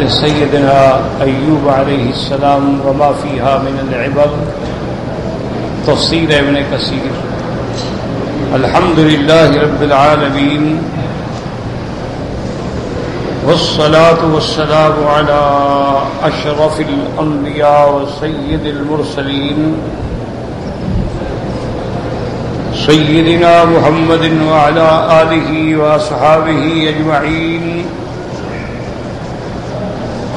قصة سيدنا أيوب عليه السلام وما فيها من العبر تفسير ابن كثير. الحمد لله رب العالمين والصلاة والسلام على أشرف الأنبياء وسيد المرسلين سيدنا محمد وعلى آله وأصحابه أجمعين.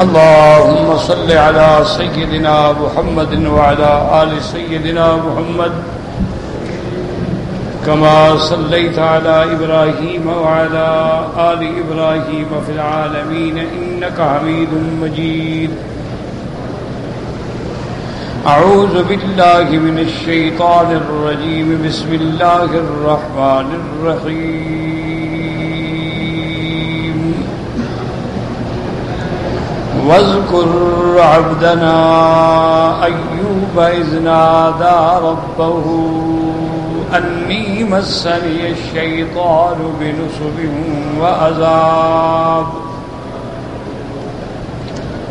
اللهم صل على سيدنا محمد وعلى آل سيدنا محمد كما صليت على إبراهيم وعلى آل إبراهيم في العالمين إنك حميد مجيد. أعوذ بالله من الشيطان الرجيم. بسم الله الرحمن الرحيم. واذكر عبدنا أيوب إذ نادى ربه أني مسني الشيطان بنصب وعذاب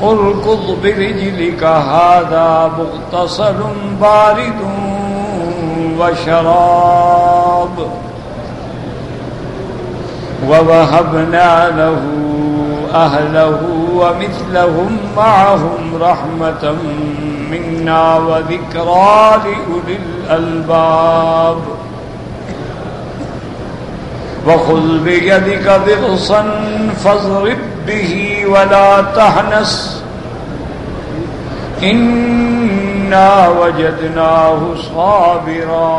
اركض برجلك هذا مغتسل بارد وشراب ووهبنا له أهله ومثلهم معهم رحمة منا وذكرى لأولي الألباب. وخذ بيدك ضغصا فاضرب به ولا تحنث إنا وجدناه صابرا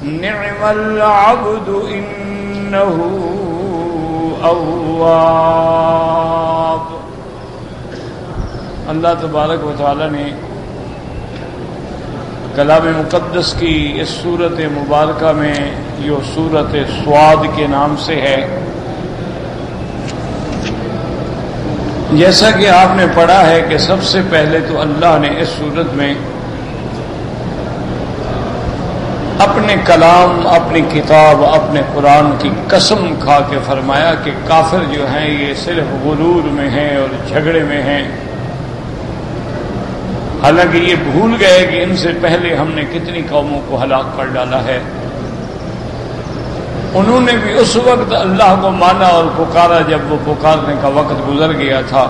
نعم العبد إنه اواب. اللہ تبارک و تعالی نے کلام مقدس کی اس سورت مبارکہ میں جو سورت سواد کے نام سے ہے، جیسا کہ آپ نے پڑھا ہے کہ سب سے پہلے تو اللہ نے اس سورت میں اپنے کلام، اپنی کتاب، اپنے قرآن کی قسم کھا کے فرمایا کہ کافر جو ہیں یہ صرف غرور میں ہیں اور جھگڑے میں ہیں، حالانکہ یہ بھول گئے کہ ان سے پہلے ہم نے کتنی قوموں کو ہلاک کر ڈالا ہے۔ انہوں نے بھی اس وقت اللہ کو مانا اور پکارا جب وہ پکارنے کا وقت گزر گیا تھا۔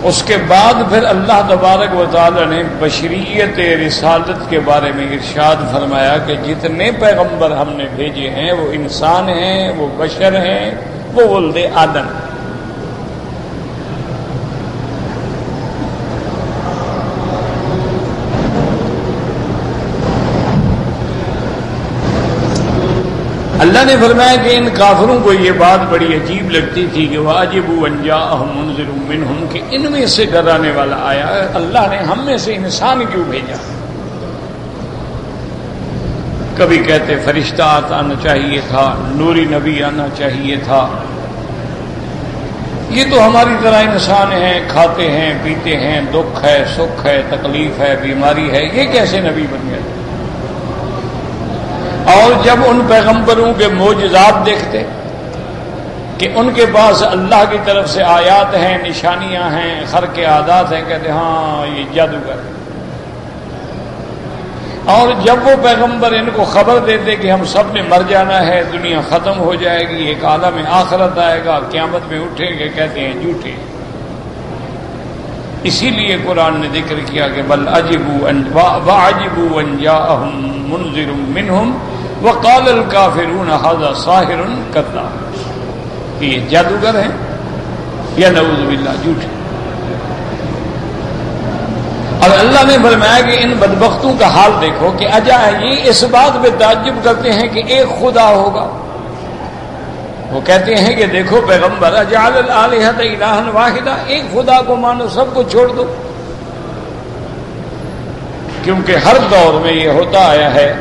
اس کے بعد پھر اللہ تبارک و تعالی نے بشریت رسالت کے بارے میں ارشاد فرمایا کہ جتنے پیغمبر ہم نے بھیجے ہیں وہ انسان ہیں، وہ بشر ہیں، وہ ولد آدم۔ اللہ نے فرمایا کہ ان کافروں کو یہ بات بڑی عجیب لگتی تھی کہ وَعَجِبُوا أَن جَاءَهُم مُنذِرٌ مِّنْهُمْ کہ ان میں سے ڈرانے والا آیا، اللہ نے ہم میں سے انسان کیوں بھیجا؟ کبھی کہتے فرشتہ آنا چاہیے تھا، نوری نبی آنا چاہیے تھا، یہ تو ہماری طرح انسان ہیں، کھاتے ہیں، پیتے ہیں، دکھ ہے، سکھ ہے، تکلیف ہے، بیماری ہے، یہ کیسے نبی بن گئے؟ اور جب ان پیغمبروں کے معجزات دیکھتے کہ ان کے پاس اللہ کی طرف سے آیات ہیں، نشانیاں ہیں، خرق عادات ہیں، کہتے ہاں یہ جادوگر ہے۔ اور جب وہ پیغمبر ان کو خبر دیتے کہ ہم سب نے مر جانا ہے، دنیا ختم ہو جائے گی، ایک عالم آخرت آئے گا، قیامت میں اٹھیں گے، کہتے ہیں جھوٹے۔ اسی لیے قرآن نے ذکر کیا کہ بل عجبوا ان جاءهم منذر منهم وقال الكافرون هذا ساحر كذاب کہ یہ جادوگر ہیں یا نعوذ باللہ جھوٹے۔ اور اللہ نے فرمایا کہ ان بدبختوں کا حال دیکھو کہ اجا یہ اس بات پہ تعجب کرتے ہیں کہ ایک خدا ہوگا۔ وہ کہتے ہیں کہ دیکھو پیغمبر اجعل الآلہۃ الہا واحدا، ایک خدا کو مانو، سب کو چھوڑ دو۔ کیونکہ ہر دور میں یہ ہوتا آیا ہے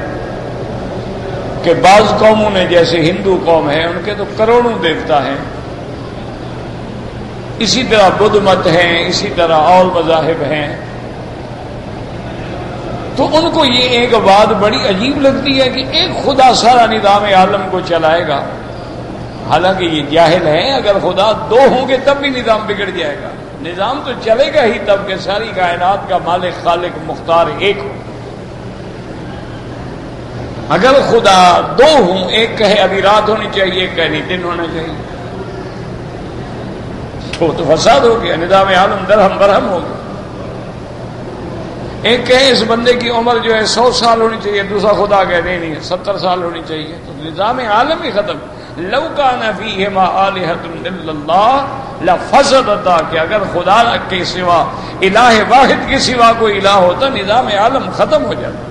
کہ بعض قوموں نے، جیسے ہندو قوم ہے، ان کے تو کروڑوں دیوتا ہیں، اسی طرح بدھ مت ہیں، اسی طرح اور مذاہب ہیں، تو ان کو یہ ایک بات بڑی عجیب لگتی ہے کہ ایک خدا سارا نظام عالم کو چلائے گا۔ حالانکہ یہ جاہل ہیں، اگر خدا دو ہوں گے تب بھی نظام بگڑ جائے گا، نظام تو چلے گا ہی تب کہ ساری کائنات کا مالک خالق مختار ایک ہو۔ اگر خدا دو ہوں، ایک کہے ابھی رات ہونی چاہیے، ایک کہے نہیں دن ہونا چاہیے، تو فساد ہو گیا، نظام عالم درہم برہم ہو گیا۔ ایک کہے اس بندے کی عمر جو ہے 100 سال ہونی چاہیے، دوسرا خدا کہے نہیں 70 سال ہونی چاہیے، تو نظام عالم ہی ختم۔ لو کان فیہما آلہۃ الا اللہ لفسدتا، کہ اگر خدا کے سوا الہ واحد کے سوا کوئی الہ ہوتا نظام عالم ختم ہو جاتا۔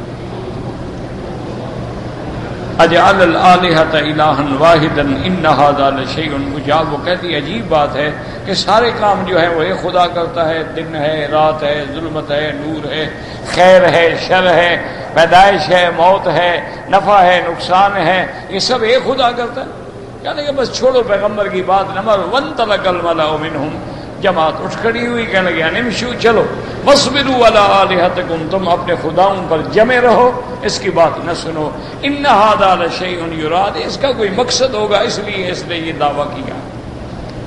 اجعل الآلہۃ الہا واحدا ان ھذا لشیء عجاب، وہ کہتی عجیب بات ہے کہ سارے کام جو ہے وہ ایک خدا کرتا ہے، دن ہے، رات ہے، ظلمت ہے، نور ہے، خیر ہے، شر ہے، پیدائش ہے، موت ہے، نفع ہے، نقصان ہے، یہ سب ایک خدا کرتا ہے۔ کہنے کہ بس چھوڑو پیغمبر کی بات نہ مانو۔ وانطلق الملأ منہم، جماعت اٹھ کھڑی ہوئی کہنے لگے نمشوا، چلو، واصبروا علی آلہتکم، تم اپنے خداؤں پر جمے رہو، اس کی بات نہ سنو، ان ھذا لشیء یراد، اس کا کوئی مقصد ہوگا اس لیے اس نے یہ دعویٰ کیا،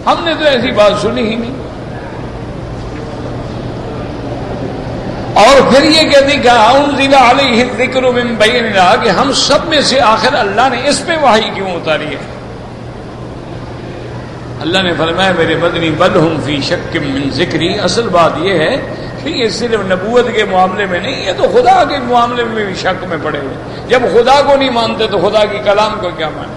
ہم نے تو ایسی بات سنی ہی نہیں۔ اور پھر یہ کہتی کہ انزل علیہ الذکر من بیننا، کہ ہم سب میں سے آخر اللہ نے اس پہ وحی کیوں اتاری ہے؟ اللہ نے فرمایا میرے مدنی بل ہم فی شک من ذکری، اصل بات یہ ہے کہ یہ صرف نبوت کے معاملے میں نہیں، یہ تو خدا کے معاملے میں بھی شک میں پڑے ہوئے، جب خدا کو نہیں مانتے تو خدا کی کلام کو کیا مانیں؟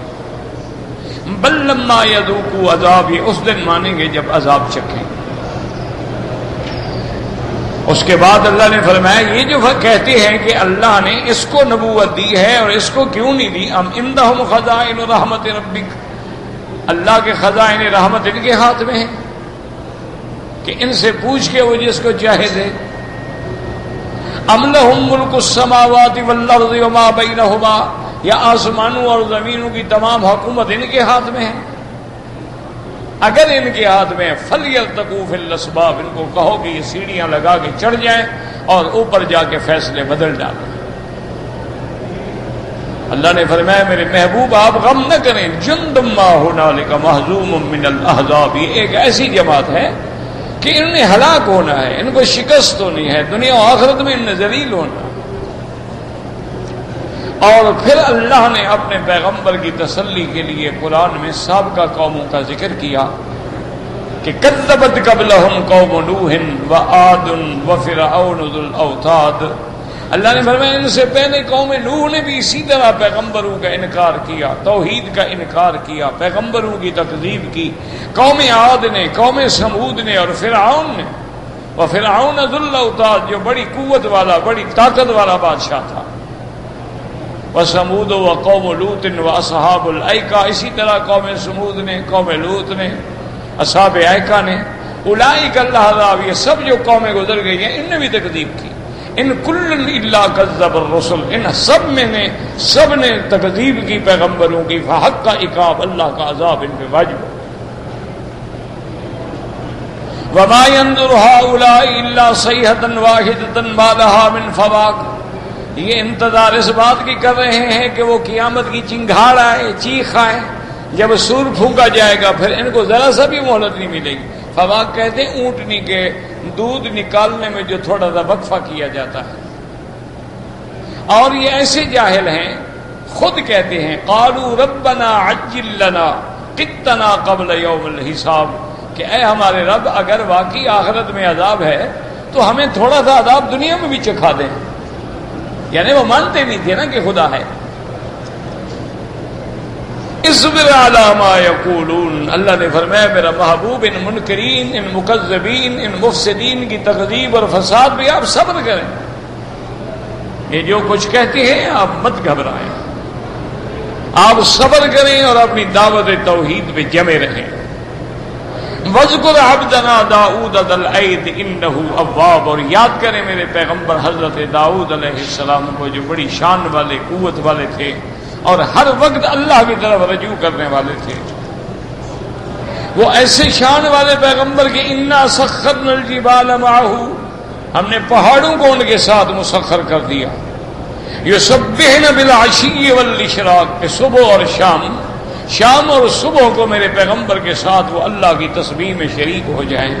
بل لما یذوقوا عذاب، یہ اس دن مانیں گے جب عذاب چکھیں۔ اس کے بعد اللہ نے فرمایا یہ جو کہتے ہیں کہ اللہ نے اس کو نبوت دی ہے اور اس کو کیوں نہیں دی، ام عندہم خزائن رحمت ربک، اللہ کے خزائن رحمت ان کے ہاتھ میں ہیں کہ ان سے پوچھ کے وہ جس کو چاہے دے۔ ام لہم ملک السماوات والارض وما بینہما، یا آسمانوں اور زمینوں کی تمام حکومت ان کے ہاتھ میں ہے؟ اگر ان کے ہاتھ میں فلیرتقوا فی الاسباب، ان کو کہو کہ یہ سیڑھیاں لگا کے چڑھ جائیں اور اوپر جا کے فیصلے بدل ڈالیں۔ اللہ نے فرمایا میرے محبوب آپ غم نہ کریں، جند ما ھنالک مہزوم من الاحزاب، یہ ایک ایسی جماعت ہے کہ انہوں نے ہلاک ہونا ہے، ان کو شکست ہونی ہے، دنیا و آخرت میں ان نے ذلیل ہونا۔ اور پھر اللہ نے اپنے پیغمبر کی تسلی کے لیے قرآن میں سابقہ قوموں کا ذکر کیا کہ کذبت قبلہم قوم نوح وعاد وفرعون ذو الاوتاد، اللہ نے فرمایا ان سے پہلے قوم نوح نے بھی اسی طرح پیغمبروں کا انکار کیا، توحید کا انکار کیا، پیغمبروں کی تکذیب کی، قوم عاد نے، قوم سمود نے اور فرعون نے، وفرعون ذو الاوتاد جو بڑی قوت والا، بڑی طاقت والا بادشاہ تھا، وثمود وقوم لوط واصحاب الایکہ، اسی طرح قوم سمود نے، قوم لوط نے، اصحاب ایکہ نے، اولئک الاحزاب، یہ سب جو قومیں گزر گئی ہیں ان نے بھی تکذیب کی۔ ان کل الا کذب الرسل، ان سب نے تکذیب کی پیغمبروں کی، فحق عقاب، اللہ کا عذاب ان پہ واجب۔ وما ينظر هؤلاء الا صيحة واحدة ما لها من فواق، یہ انتظار اس بات کی کر رہے ہیں کہ وہ قیامت کی چنگھاڑ آئے، چیخ آئے، جب سور پھونکا جائے گا پھر ان کو ذرا سا بھی مہلت نہیں ملے گی۔ فواق کہتے ہیں اونٹنی کے دودھ نکالنے میں جو تھوڑا سا وقفہ کیا جاتا ہے۔ اور یہ ایسے جاہل ہیں، خود کہتے ہیں قالوا ربنا عجل لنا قطنا قبل یوم الحساب، کہ اے ہمارے رب اگر واقعی آخرت میں عذاب ہے تو ہمیں تھوڑا سا عذاب دنیا میں بھی چکھا دیں، یعنی وہ مانتے نہیں تھے نا کہ خدا ہے۔ اصبر علی ما یقولون، اللہ نے فرمایا میرا محبوب ان منکرین، ان مکذبین، ان مفسدین کی تکذیب اور فساد بھی آپ صبر کریں، یہ جو کچھ کہتے ہیں آپ مت گھبرائیں، آپ صبر کریں اور اپنی دعوت توحید پہ جمے رہیں۔ وَاذْكُرْ عَبْدَنَا دَاؤُودَ ذَا الْأَيْدِ إِنَّهُ أَوَّابٌ، اور یاد کریں میرے پیغمبر حضرت داؤد علیہ السلام کو جو بڑی شان والے، قوت والے تھے اور ہر وقت اللہ کی طرف رجوع کرنے والے تھے۔ وہ ایسے شان والے پیغمبر کہ اِنَّا سَخَّرْنَا الْجِبَالَ مَعَهُ، ہم نے پہاڑوں کو ان کے ساتھ مسخر کر دیا۔ يُسَبِّحْنَ بِالْعَشِيِّ وَالْإِشْرَاقِ، کہ صبح اور شام شام اور صبح کو میرے پیغمبر کے ساتھ وہ اللہ کی تسبیح میں شریک ہو جائیں۔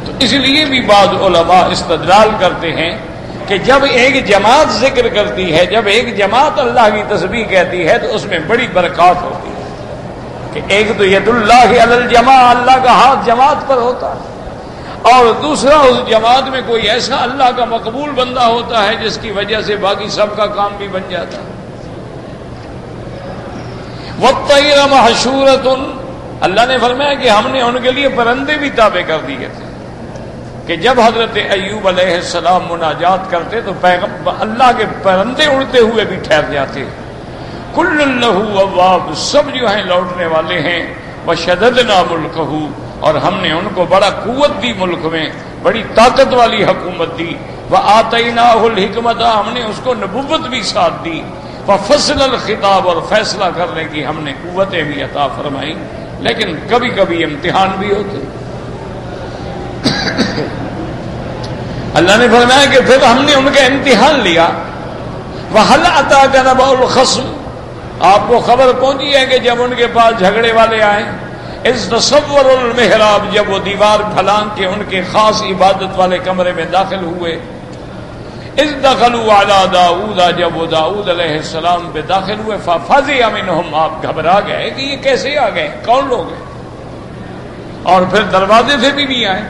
تو اس لیے بھی بعض علماء استدلال کرتے ہیں کہ جب ایک جماعت ذکر کرتی ہے، جب ایک جماعت اللہ کی تسبیح کہتی ہے، تو اس میں بڑی برکات ہوتی ہے کہ ایک تو ید اللہ علی الجماع، اللہ کا ہاتھ جماعت پر ہوتا ہے، اور دوسرا اس جماعت میں کوئی ایسا اللہ کا مقبول بندہ ہوتا ہے جس کی وجہ سے باقی سب کا کام بھی بن جاتا ہے۔ وَالطَّيْرَ مَحْشُورَةٌ، اللہ نے فرمایا کہ ہم نے ان کے لیے پرندے بھی تابع کر دیے تھے کہ جب حضرت ایوب علیہ السلام مناجات کرتے تو پیغمبر اللہ کے پرندے اڑتے ہوئے بھی ٹھہر جاتے۔ کل لہ اواب، سب جو ہیں لوٹنے والے ہیں۔ وشددنا ملکہ، اور ہم نے ان کو بڑا قوت دی، ملک میں بڑی طاقت والی حکومت دی۔ وآتیناہ الحکمت، ہم نے اس کو نبوت بھی ساتھ دی۔ وفصل الخطاب، اور فیصلہ کرنے کی ہم نے قوتیں بھی عطا فرمائی، لیکن کبھی کبھی امتحان بھی ہوتے۔ اللہ نے فرمایا کہ پھر ہم نے ان کا امتحان لیا۔ وَهَلْ أَتَاكَ نَبَأُ الْخَصْمِ، آپ کو خبر پہنچی ہے کہ جب ان کے پاس جھگڑے والے آئے، اِذْ تَصَوَّرُوا الْمِحْرَابَ، جب وہ دیوار پھلانگ کے ان کے خاص عبادت والے کمرے میں داخل ہوئے۔ اِذْ دَخَلُوا عَلَىٰ دَاؤُودَ، جب وہ داؤد علیہ السلام پہ داخل ہوئے، فَفَزِعَ مِنْهُمْ، آپ گھبرا گئے کہ یہ کیسے آ گئے، کون لوگ ہیں، اور پھر دروازے سے بھی نہیں آئے،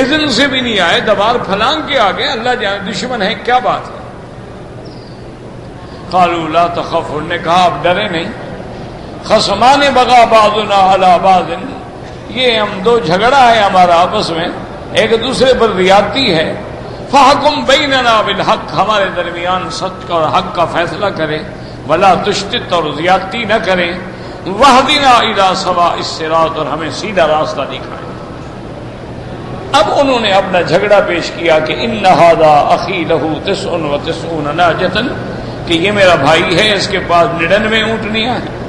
اذن سے بھی نہیں آئے، دیوار پھلانگ کے آ گئے، اللہ جانے دشمن ہے، کیا بات ہے؟ قالوا لا تخف، انہوں نے کہا آپ ڈرے نہیں، خصمان بغى بعضنا على بعض، یہ ہم دو جھگڑا ہے ہمارا آپس میں، ایک دوسرے پر زیادتی ہے، فحکم بیننا بالحق، ہمارے درمیان سچ اور حق کا فیصلہ کرے، ولا تشتت، اور زیادتی نہ کریں، واہدنا الی سواء الصراط، اور ہمیں سیدھا راستہ دکھائیں۔ اب انہوں نے اپنا جھگڑا پیش کیا کہ ان ھذا اخی لہ 99 ناجۃ، کہ یہ میرا بھائی ہے، اس کے پاس 99 اونٹنیاں ہیں،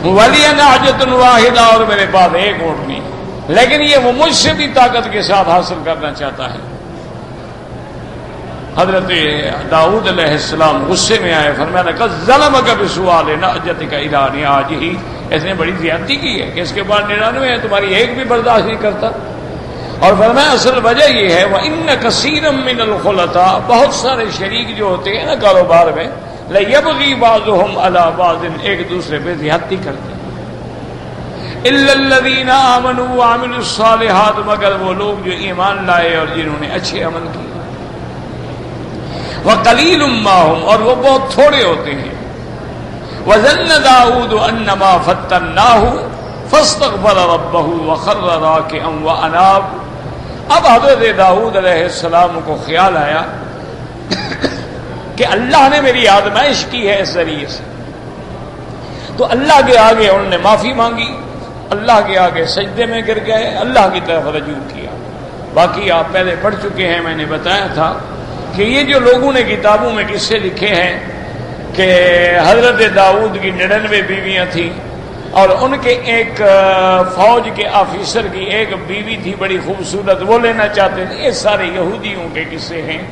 ولی ناجۃ واحدہ، اور میرے پاس ایک اونٹنی، لیکن یہ وہ مجھ سے بھی طاقت کے ساتھ حاصل کرنا چاہتا ہے۔ حضرت داؤد علیہ السلام غصے میں آئے، فرمایا لقد ظلمک بسؤال ناجتک الی نعاجہ، اس نے بڑی زیادتی کی ہے کہ اس کے پاس 99 ہے، تمہاری ایک بھی برداشت نہیں کرتا۔ اور فرمایا اصل وجہ یہ ہے وَإِنَّ كَثِيرًا مِّنَ الْخُلَطَاء، بہت سارے شریک جو ہوتے ہیں نا کاروبار میں، لَيَبْغِي بَعْضُهُمْ عَلَى بَعْضٍ، ایک دوسرے پہ زیادتی کرتے ہیں، إِلَّا الَّذِينَ آمَنُوا وَعَمِلُوا الصَّالِحَاتِ، مگر وہ لوگ جو ایمان لائے اور جنہوں نے اچھے عمل کیے، وَقَلِيلٌ مَّا هُمْ، اور وہ بہت تھوڑے ہوتے ہیں۔ وَظَنَّ دَاؤُودُ أَنَّمَا فَتَّنَّاهُ فَاسْتَغْفَرَ رَبَّهُ وَخَرَّ رَاكِعًا وَأَنَابَ، اب حضرت داؤد علیہ السلام کو خیال آیا کہ اللہ نے میری آزمائش کی ہے اس ذریعے سے، تو اللہ کے آگے انہوں نے معافی مانگی، اللہ کے آگے سجدے میں گر گئے، اللہ کی طرف رجوع کیا۔ باقی آپ پہلے پڑھ چکے ہیں، میں نے بتایا تھا کہ یہ جو لوگوں نے کتابوں میں قصے لکھے ہیں کہ حضرت داؤد کی 99 بیویاں تھیں، اور ان کے ایک فوج کے آفیسر کی ایک بیوی تھی بڑی خوبصورت، وہ لینا چاہتے تھے، یہ سارے یہودیوں کے قصے ہیں۔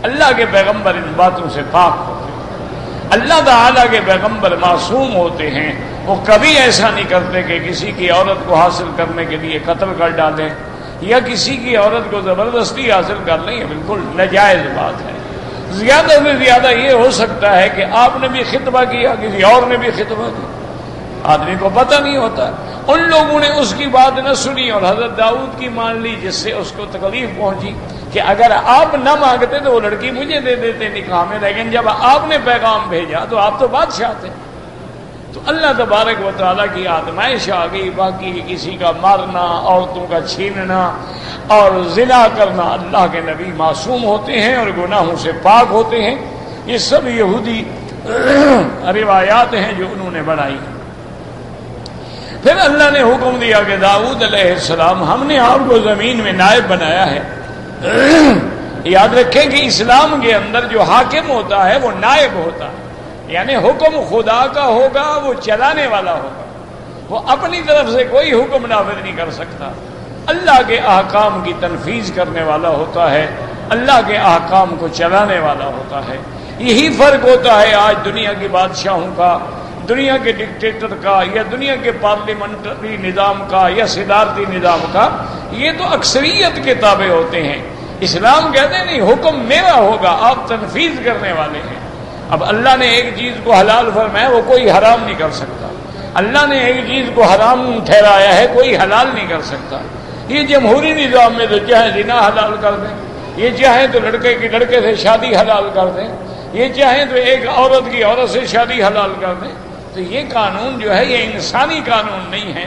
اللہ کے پیغمبر ان باتوں سے پاک ہوتے ہیں، اللہ تعالیٰ کے پیغمبر معصوم ہوتے ہیں، وہ کبھی ایسا نہیں کرتے کہ کسی کی عورت کو حاصل کرنے کے لیے قتل کر ڈالیں یا کسی کی عورت کو زبردستی حاصل کر لیں، یہ بالکل ناجائز بات ہے۔ زیادہ سے زیادہ یہ ہو سکتا ہے کہ آپ نے بھی خطبہ کیا، کسی اور نے بھی خطبہ کیا، آدمی کو پتہ نہیں ہوتا۔ ان لوگوں نے اس کی بات نہ سنی اور حضرت داؤد کی مان لی، جس سے اس کو تکلیف پہنچی کہ اگر آپ نہ مانگتے تو وہ لڑکی مجھے دے دیتے نکاح میں، لیکن جب آپ نے پیغام بھیجا تو آپ تو بادشاہ تھے۔ تو اللہ تبارک و تعالیٰ کی آزمائش آ گئی۔ باقی کسی کا مارنا، عورتوں کا چھیننا اور زنا کرنا، اللہ کے نبی معصوم ہوتے ہیں اور گناہوں سے پاک ہوتے ہیں، یہ سب یہودی روایات ہیں جو انہوں نے بڑھائی ہیں۔ پھر اللہ نے حکم دیا کہ داؤد علیہ السلام، ہم نے آپ کو زمین میں نائب بنایا ہے۔ یاد رکھیں کہ اسلام کے اندر جو حاکم ہوتا ہے وہ نائب ہوتا ہے، یعنی حکم خدا کا ہوگا، وہ چلانے والا ہوگا، وہ اپنی طرف سے کوئی حکم نافذ نہیں کر سکتا، اللہ کے احکام کی تنفیذ کرنے والا ہوتا ہے، اللہ کے احکام کو چلانے والا ہوتا ہے۔ یہی فرق ہوتا ہے آج دنیا کی بادشاہوں کا دنیا کے ڈکٹیٹر کا یا دنیا کے پارلیمنٹری نظام کا یا صدارتی نظام کا، یہ تو اکثریت کے تابع ہوتے ہیں۔ اسلام کہتے ہیں نہیں، حکم میرا ہوگا، آپ تنفیذ کرنے والے ہیں۔ اب اللہ نے ایک چیز کو حلال فرمایا، وہ کوئی حرام نہیں کر سکتا۔ اللہ نے ایک چیز کو حرام ٹھہرایا ہے، کوئی حلال نہیں کر سکتا۔ یہ جمہوری نظام میں تو چاہے زنا حلال کر دیں، یہ چاہیں تو لڑکے کی لڑکے سے شادی حلال کر دیں، یہ چاہیں تو ایک عورت کی عورت سے شادی حلال کر دیں۔ تو یہ قانون جو ہے یہ انسانی قانون نہیں ہے،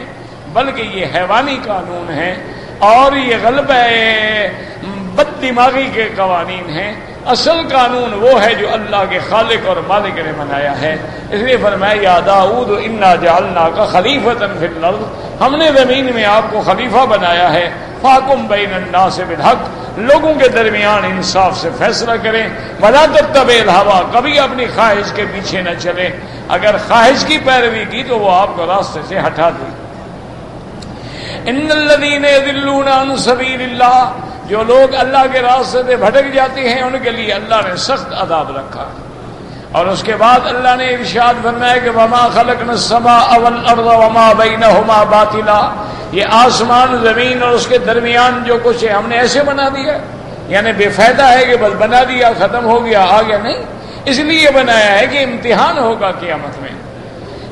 بلکہ یہ حیوانی قانون ہے، اور یہ غلبہ بد دماغی کے قوانین ہیں۔ اصل قانون وہ ہے جو اللہ کے خالق اور مالک نے بنایا ہے۔ اس لیے فرمایا یا داؤد انا جعلناک خلیفۃ فی الارض، ہم نے زمین میں آپ کو خلیفہ بنایا ہے۔ فاحکم بین الناس بالحق، لوگوں کے درمیان انصاف سے فیصلہ کریں۔ ولا تتبع الہویٰ، کبھی اپنی خواہش کے پیچھے نہ چلیں، اگر خواہش کی پیروی کی تو وہ آپ کو راستے سے ہٹا دے۔ ان الذین یضلون عن سبیل اللہ، جو لوگ اللہ کے راستے سے بھٹک جاتے ہیں ان کے لیے اللہ نے سخت عذاب رکھا۔ اور اس کے بعد اللہ نے ارشاد فرمایا کہ وما خلقنا السماء والارض وما بینہما باطلا، یہ آسمان زمین اور اس کے درمیان جو کچھ ہے ہم نے ایسے بنا دیا، یعنی بے فائدہ ہے کہ بس بنا دیا ختم ہو گیا آگے نہیں، اس لیے بنایا ہے کہ امتحان ہوگا قیامت میں۔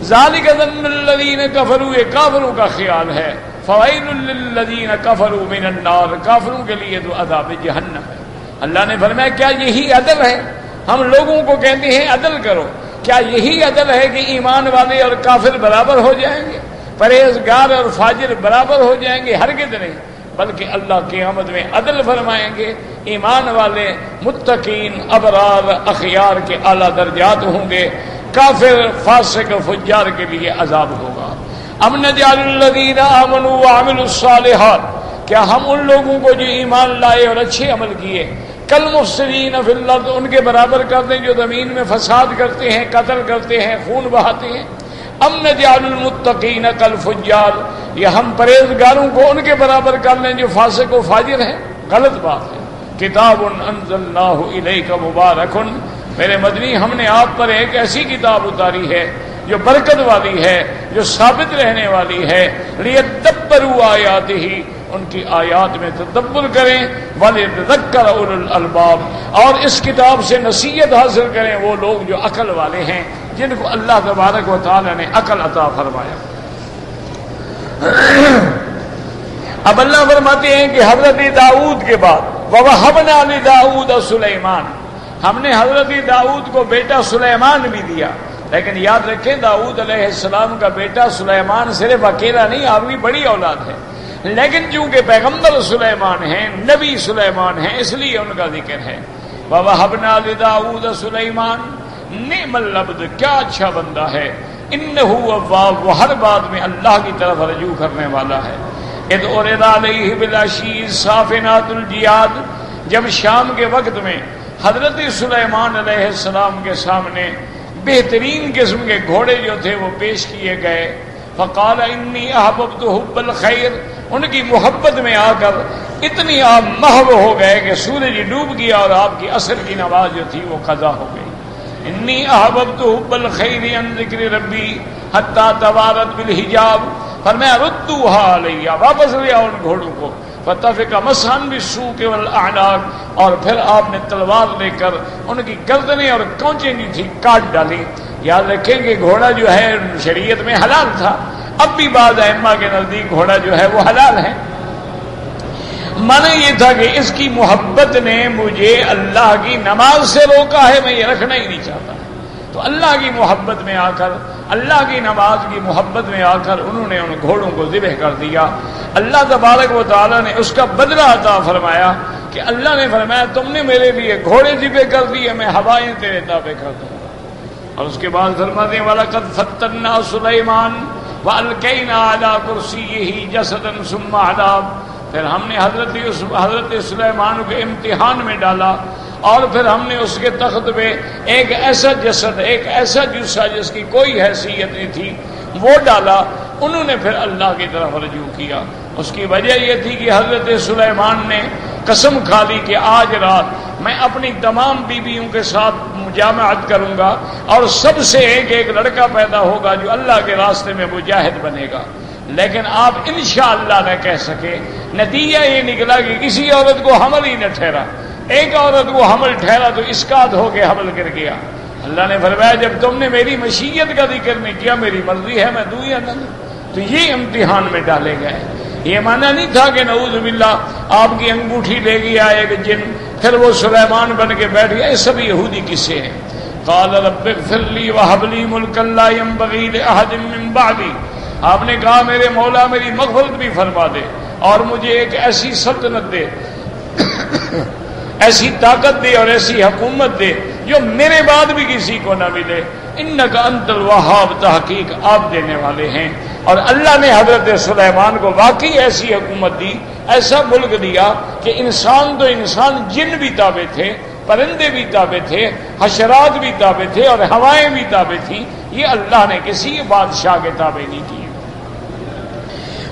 ذالک ظن الذین کفروا، یہ کافروں کا خیال ہے۔ فویل للذین کفروا من النار، کافروں کے لیے تو عذاب جہنم ہے۔ اللہ نے فرمایا کیا یہی عدل ہے؟ ہم لوگوں کو کہتے ہیں عدل کرو، کیا یہی عدل ہے کہ ایمان والے اور کافر برابر ہو جائیں گے، پرہیزگار اور فاجر برابر ہو جائیں گے؟ ہرگز نہیں، بلکہ اللہ قیامت میں عدل فرمائیں گے۔ ایمان والے متقین ابرار اخیار کے اعلیٰ درجات ہوں گے، کافر فاسق فجار کے لیے عذاب ہوگا۔ ام نجعل الذین آمنوا وعملوا الصالحات، کیا ہم ان لوگوں کو جو ایمان لائے اور اچھے عمل کیے کالمفسدین فی الارض، ان کے برابر کر دیں جو زمین میں فساد کرتے ہیں، قتل کرتے ہیں، خون بہاتے ہیں؟ ام نجعل المتقین کالفجار، یا ہم پرہیزگاروں کو ان کے برابر کر لیں جو فاسق و فاجر ہیں؟ غلط بات ہے۔ کتاب انزلناہ الیک مبارک، میرے مدنی ہم نے آپ پر ایک ایسی کتاب اتاری ہے جو برکت والی ہے، جو ثابت رہنے والی ہے۔ لیدبروا آیاتہ، ان کی آیات میں تدبر کریں، ولیذکر اولو الالباب، اور اس کتاب سے نصیحت حاصل کریں وہ لوگ جو عقل والے ہیں، جن کو اللہ تبارک و تعالی نے عقل عطا فرمایا۔ اب اللہ فرماتے ہیں کہ حضرت داؤد کے بعد وَوَهَبْنَا لِدَاؤُدَ سُلَيْمَانَ، ہم نے حضرت داؤد کو بیٹا سلیمان بھی دیا۔ لیکن یاد رکھیں داؤد علیہ السلام کا بیٹا سلیمان صرف اکیلا نہیں، آپ کی بڑی اولاد ہے، لیکن چونکہ پیغمبر سلیمان ہیں، نبی سلیمان ہیں، اس لیے ان کا ذکر ہے۔ وَوَهَبْنَا لِدَاؤُدَ سُلَيْمَانَ نِعْمَ الْعَبْدُ، کیا اچھا بندہ ہے، إِنَّهُ أَوَّابٌ، وہ ہر بات میں اللہ کی طرف رجوع کرنے والا ہے۔ اِذْ عُرِضَ عَلَيْهِ بِالْعَشِيِّ الصَّافِنَاتُ الْجِيَادُ، جب شام کے وقت میں حضرت سلیمان علیہ السلام کے سامنے بہترین قسم کے گھوڑے جو تھے وہ پیش کیے گئے۔ فقال انی احببت حب الخیر، ان کی محبت میں آ کر اتنی آپ محو ہو گئے کہ سورج ڈوب گیا اور آپ کی عصر کی نماز جو تھی وہ قضا ہو گئی۔ انی احببت حب الخیر عن ذکر ربی حتی توارت بالحجاب، فرمایا ردوها علی، واپس لے آؤ ان گھوڑوں کو۔ فَتَفِقَ مَسْحًا بِالسُّوقِ وَالْأَعْنَاقِ، اور پھر آپ نے تلوار لے کر ان کی گردنیں اور کونچیں جو تھی کاٹ ڈالی۔ یاد رکھیں کہ گھوڑا جو ہے شریعت میں حلال تھا، اب بھی بعض ائمہ کے نزدیک گھوڑا جو ہے وہ حلال ہے۔ معنی یہ تھا کہ اس کی محبت نے مجھے اللہ کی نماز سے روکا ہے، میں یہ رکھنا ہی نہیں چاہتا۔ تو اللہ کی محبت میں آ کر، اللہ کی نماز کی محبت میں آ کر انہوں نے ان گھوڑوں کو ذبح کر دیا۔ اللہ تبارک و تعالی نے اس کا بدلہ عطا فرمایا کہ اللہ نے فرمایا تم نے میرے لیے گھوڑے ذبح کر دیے، میں ہوائیں تیرے تابع کر دوں گا۔ اور اس کے بعد فرماتے ہیں وَلَقَدْ فَتَّنَّا سُلَيْمَانَ وَأَلْقَيْنَا عَلَىٰ كُرْسِيِّهِ جَسَدًا ثُمَّ عَذَابَ، پھر ہم نے حضرت سلیمان کو امتحان میں ڈالا، اور پھر ہم نے اس کے تخت پہ ایک ایسا جسد، ایک ایسا جسہ جس کی کوئی حیثیت نہیں تھی وہ ڈالا۔ انہوں نے پھر اللہ کی طرف رجوع کیا۔ اس کی وجہ یہ تھی کہ حضرت سلیمان نے قسم کھا لی کہ آج رات میں اپنی تمام بیویوں کے ساتھ مجامعت کروں گا اور سب سے ایک لڑکا پیدا ہوگا جو اللہ کے راستے میں مجاہد بنے گا. لیکن آپ انشاءاللہ نہ کہہ سکے. نتیجہ یہ نکلا کہ کسی عورت کو حمل ہی نہ ٹھہرا. ایک عورت کو حمل ٹھہرا تو اسقاط ہو کے حمل گر گیا. اللہ نے فرمایا جب تم نے میری مشیت کا ذکر نہیں کیا، میری مرضی ہے میں دوں یا نہ دوں. تو یہ امتحان میں ڈالے گئے. یہ مانا نہیں تھا کہ نعوذ باللہ آپ کی انگوٹھی لے گیا ایک جن، پھر وہ سلیمان بن کے بیٹھ گیا. یہ سب یہودی قصے ہیں. قال رب اغفر لی وہب لی ملکا لا ينبغی لأحد من بعدی. آپ نے کہا میرے مولا میری مغفرت بھی فرما دے اور مجھے ایک ایسی سلطنت دے، ایسی طاقت دے اور ایسی حکومت دے جو میرے بعد بھی کسی کو نہ ملے. انک انت الوہاب، تحقیق آپ دینے والے ہیں. اور اللہ نے حضرت سلیمان کو واقعی ایسی حکومت دی، ایسا ملک دیا کہ انسان تو انسان، جن بھی تابع تھے، پرندے بھی تابع تھے، حشرات بھی تابع تھے اور ہوائیں بھی تابع تھیں. یہ اللہ نے کسی بادشاہ کے تابع نہیں کی.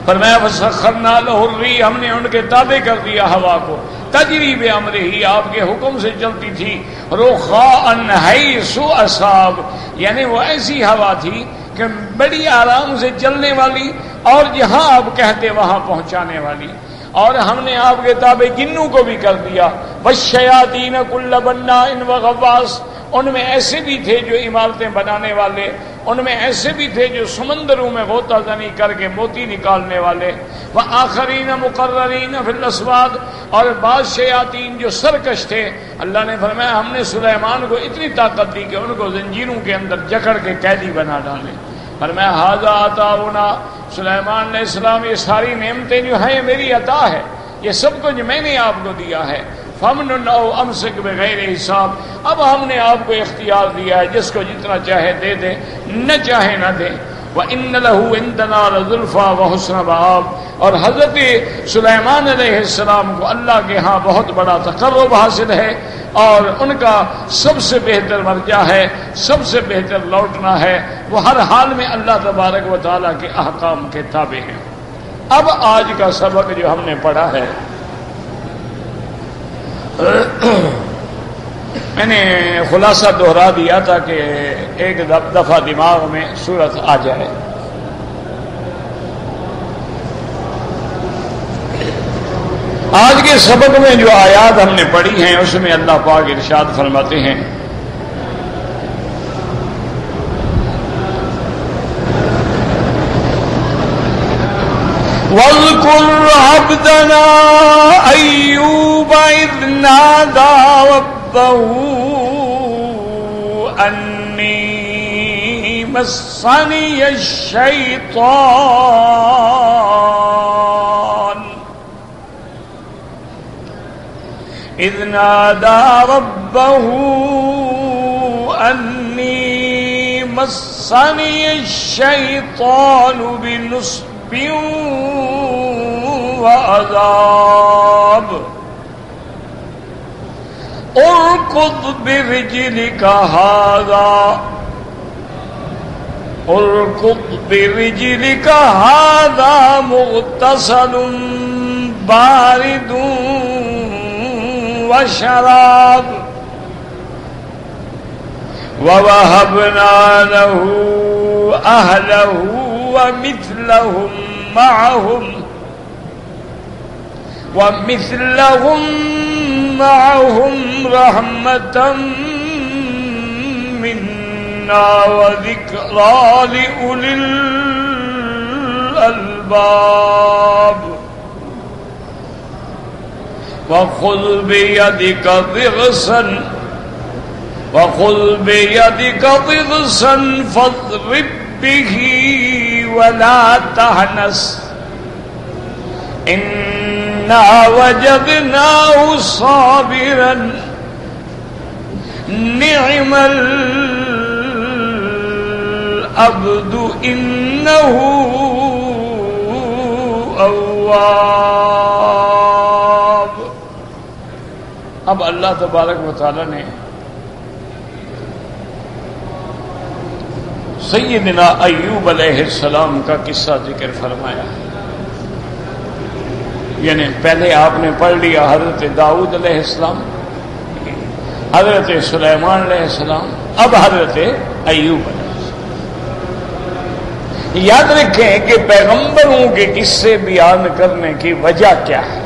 فرمایا فسخرنا لہ الریح، ہم نے ان کے تابع کر دیا ہوا کو. تجری بامرہ، آپ کے حکم سے چلتی تھی. رخاء حیث اصاب، یعنی وہ ایسی ہوا تھی کہ بڑی آرام سے چلنے والی اور جہاں آپ کہتے وہاں پہنچانے والی. اور ہم نے آپ کے تابع جنوں کو بھی کر دیا. والشیاطین کل بناء وغواص، ان میں ایسے بھی تھے جو عمارتیں بنانے والے، ان میں ایسے بھی تھے جو سمندروں میں غوطہ زنی کر کے موتی نکالنے والے. وآخرین مقررین فی الاسواد، اور بعض شیاطین جو سرکش تھے. اللہ نے فرمایا ہم نے سلیمان کو اتنی طاقت دی کہ ان کو زنجیروں کے اندر جکڑ کے قیدی بنا ڈالے. فرمایا ھذا عطاؤنا، سلیمان علیہ السلام یہ ساری نعمتیں جو ہیں یہ میری عطا ہے، یہ سب کچھ میں نے آپ کو دیا ہے. فمن او امسک بغیر حساب، اب ہم نے آپ کو اختیار دیا ہے، جس کو جتنا چاہے دے دے، نہ چاہے نہ دے. وَإِنَّ لَهُ عِندَنَا لَزُلْفَىٰ وَحُسْنَ مَآب، اور حضرت سلیمان علیہ السلام کو اللہ کے ہاں بہت بڑا تقرب حاصل ہے اور ان کا سب سے بہتر مرجع ہے، سب سے بہتر لوٹنا ہے. وہ ہر حال میں اللہ تبارک و تعالیٰ کے احکام کے تابع ہیں. اب آج کا سبق جو ہم نے پڑھا ہے، میں نے خلاصہ دہرا دیا تھا کہ ایک دفعہ دماغ میں صورت آ جائے. آج کے سبق میں جو آیات ہم نے پڑھی ہیں اس میں اللہ پاک ارشاد فرماتے ہیں وَاذْكُرْ عَبْدَنَا أَيُّوبَ إِذْ نَادَىٰ رَبَّهُ أَنِّي مَسَّنِيَ الشَّيْطَانُ إِذْ نَادَىٰ رَبَّهُ أَنِّي مَسَّنِيَ الشَّيْطَانُ بِنُصْبٍ وعذاب اركض برجلك هذا مغتسل بارد وشراب ووهبنا له أهله ومثلهم معهم رحمة منا وذكرى لأولي الألباب. وخذ بيدك ضغثا فاضرب به ولا تحنس إنا وجدناه صابرا نعم العبد إنه أواب. اب اللہ تبارک و تعالی نے سیدنا ایوب علیہ السلام کا قصہ ذکر فرمایا. یعنی پہلے آپ نے پڑھ لیا حضرت داؤد علیہ السلام، حضرت سلیمان علیہ السلام، اب حضرت ایوب علیہ السلام۔ یاد رکھیں کہ پیغمبروں کے قصے بیان کرنے کی وجہ کیا ہے؟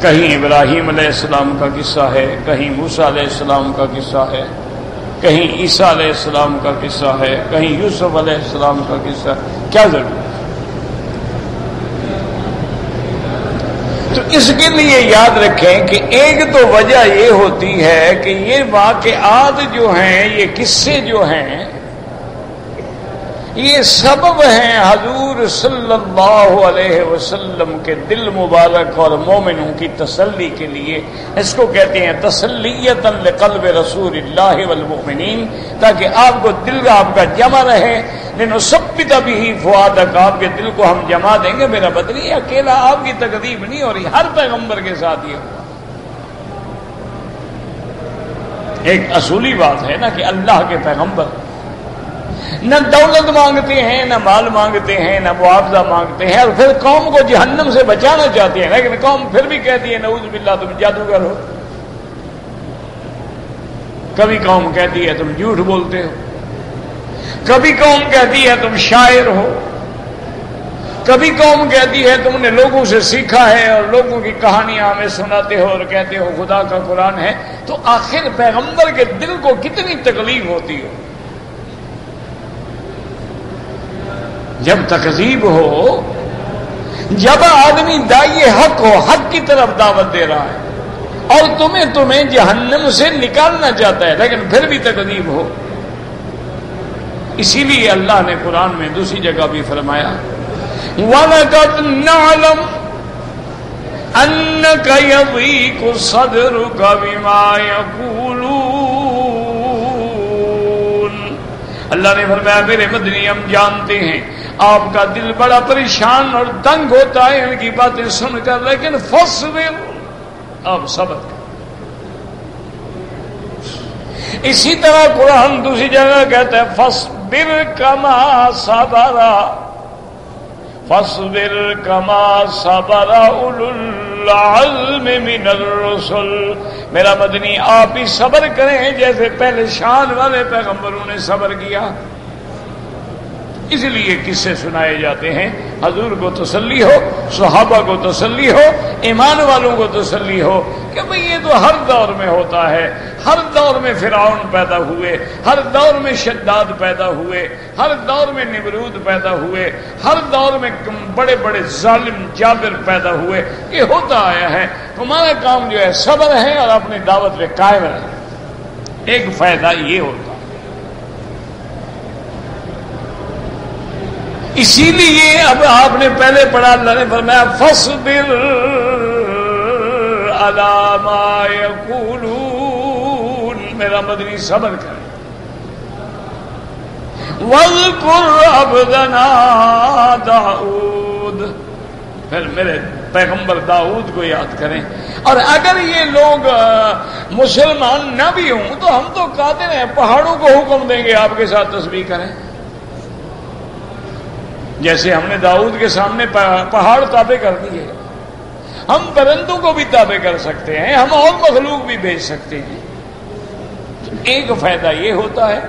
کہیں ابراہیم علیہ السلام کا قصہ ہے، کہیں موسیٰ علیہ السلام کا قصہ ہے، کہیں عیسیٰ علیہ السلام کا قصہ ہے، کہیں یوسف علیہ السلام کا قصہ ہے، کیا ضرورت؟ تو اس کے لیے یاد رکھیں کہ ایک تو وجہ یہ ہوتی ہے کہ یہ واقعات جو ہیں، یہ قصے جو ہیں، یہ سبب ہیں حضور صلی اللہ علیہ وسلم کے دل مبارک اور مومنوں کی تسلی کے لیے۔ اس کو کہتے ہیں تسلیۃ لقلب رسول اللہ والمؤمنین، تاکہ آپ کو دل آپ کا جمع رہے۔ لنثبت به فؤادک، آپ کے دل کو ہم جما دیں گے۔ میرا بدنی اکیلا آپ کی تکذیب نہیں ہو رہی، ہر پیغمبر کے ساتھ یہ ہوا۔ ایک اصولی بات ہے نا کہ اللہ کے پیغمبر نہ دولت مانگتے ہیں، نہ مال مانگتے ہیں، نہ معاوضہ مانگتے ہیں، اور پھر قوم کو جہنم سے بچانا چاہتے ہیں، لیکن قوم پھر بھی کہتی ہے نعوذ باللہ تم جادوگر ہو، کبھی قوم کہتی ہے تم جھوٹ بولتے ہو، کبھی قوم کہتی ہے تم شاعر ہو، کبھی قوم کہتی ہے تم نے لوگوں سے سیکھا ہے اور لوگوں کی کہانیاں ہمیں سناتے ہو اور کہتے ہو خدا کا قرآن ہے۔ تو آخر پیغمبر کے دل کو کتنی تکلیف ہوتی ہو جب تکذیب ہو، جب آدمی داعی حق ہو، حق کی طرف دعوت دے رہا ہے اور تمہیں جہنم سے نکالنا چاہتا ہے، لیکن پھر بھی تکذیب ہو۔ اسی لیے اللہ نے قرآن میں دوسری جگہ بھی فرمایا وَلَقَدْ نَعْلَمُ أَنَّكَ يَضِيقُ صَدْرُكَ بِمَا يَقُولُونَ۔ اللہ نے فرمایا میرے مدنی ہم جانتے ہیں آپ کا دل بڑا پریشان اور تنگ ہوتا ہے ان کی باتیں سن کر، لیکن فَاصْبِرْ، آپ صبر کریں۔ اسی طرح قرآن دوسری جگہ کہتا ہے فَاصْبِرْ كَمَا صَبَرَ فَاصْبِرْ كَمَا صَبَرَ أُولُو الْعَزْمِ مِنَ الرُّسُلِ۔ میرا مدنی آپ بھی صبر کریں جیسے پہلے شان والے پیغمبروں نے صبر کیا۔ اس لیے قصے سنائے جاتے ہیں، حضور کو تسلی ہو، صحابہ کو تسلی ہو، ایمان والوں کو تسلی ہو کہ بھئی یہ تو ہر دور میں ہوتا ہے، ہر دور میں فرعون پیدا ہوئے، ہر دور میں شداد پیدا ہوئے، ہر دور میں نمرود پیدا ہوئے، ہر دور میں بڑے بڑے ظالم جابر پیدا ہوئے، یہ ہوتا آیا ہے۔ تمہارا کام جو ہے صبر ہے اور اپنی دعوت پہ قائم رہے۔ ایک فائدہ یہ ہوتا، اسی لیے اب آپ نے پہلے پڑھا، اللہ نے فرمایا فَاصْبِرْ عَلَى مَا يَقُولُونَ، میرا مدنی صبر کرے۔ وَاذْكُرْ عَبْدَنَا داؤد، پھر میرے پیغمبر داؤد کو یاد کریں۔ اور اگر یہ لوگ مسلمان نہ بھی ہوں تو ہم تو قادر ہیں، پہاڑوں کو حکم دیں گے آپ کے ساتھ تسبیح کریں، جیسے ہم نے داؤد کے سامنے پہاڑ تابع کر دیے، ہم پرندوں کو بھی تابع کر سکتے ہیں، ہم اور مخلوق بھی بھیج سکتے ہیں۔ ایک فائدہ یہ ہوتا ہے،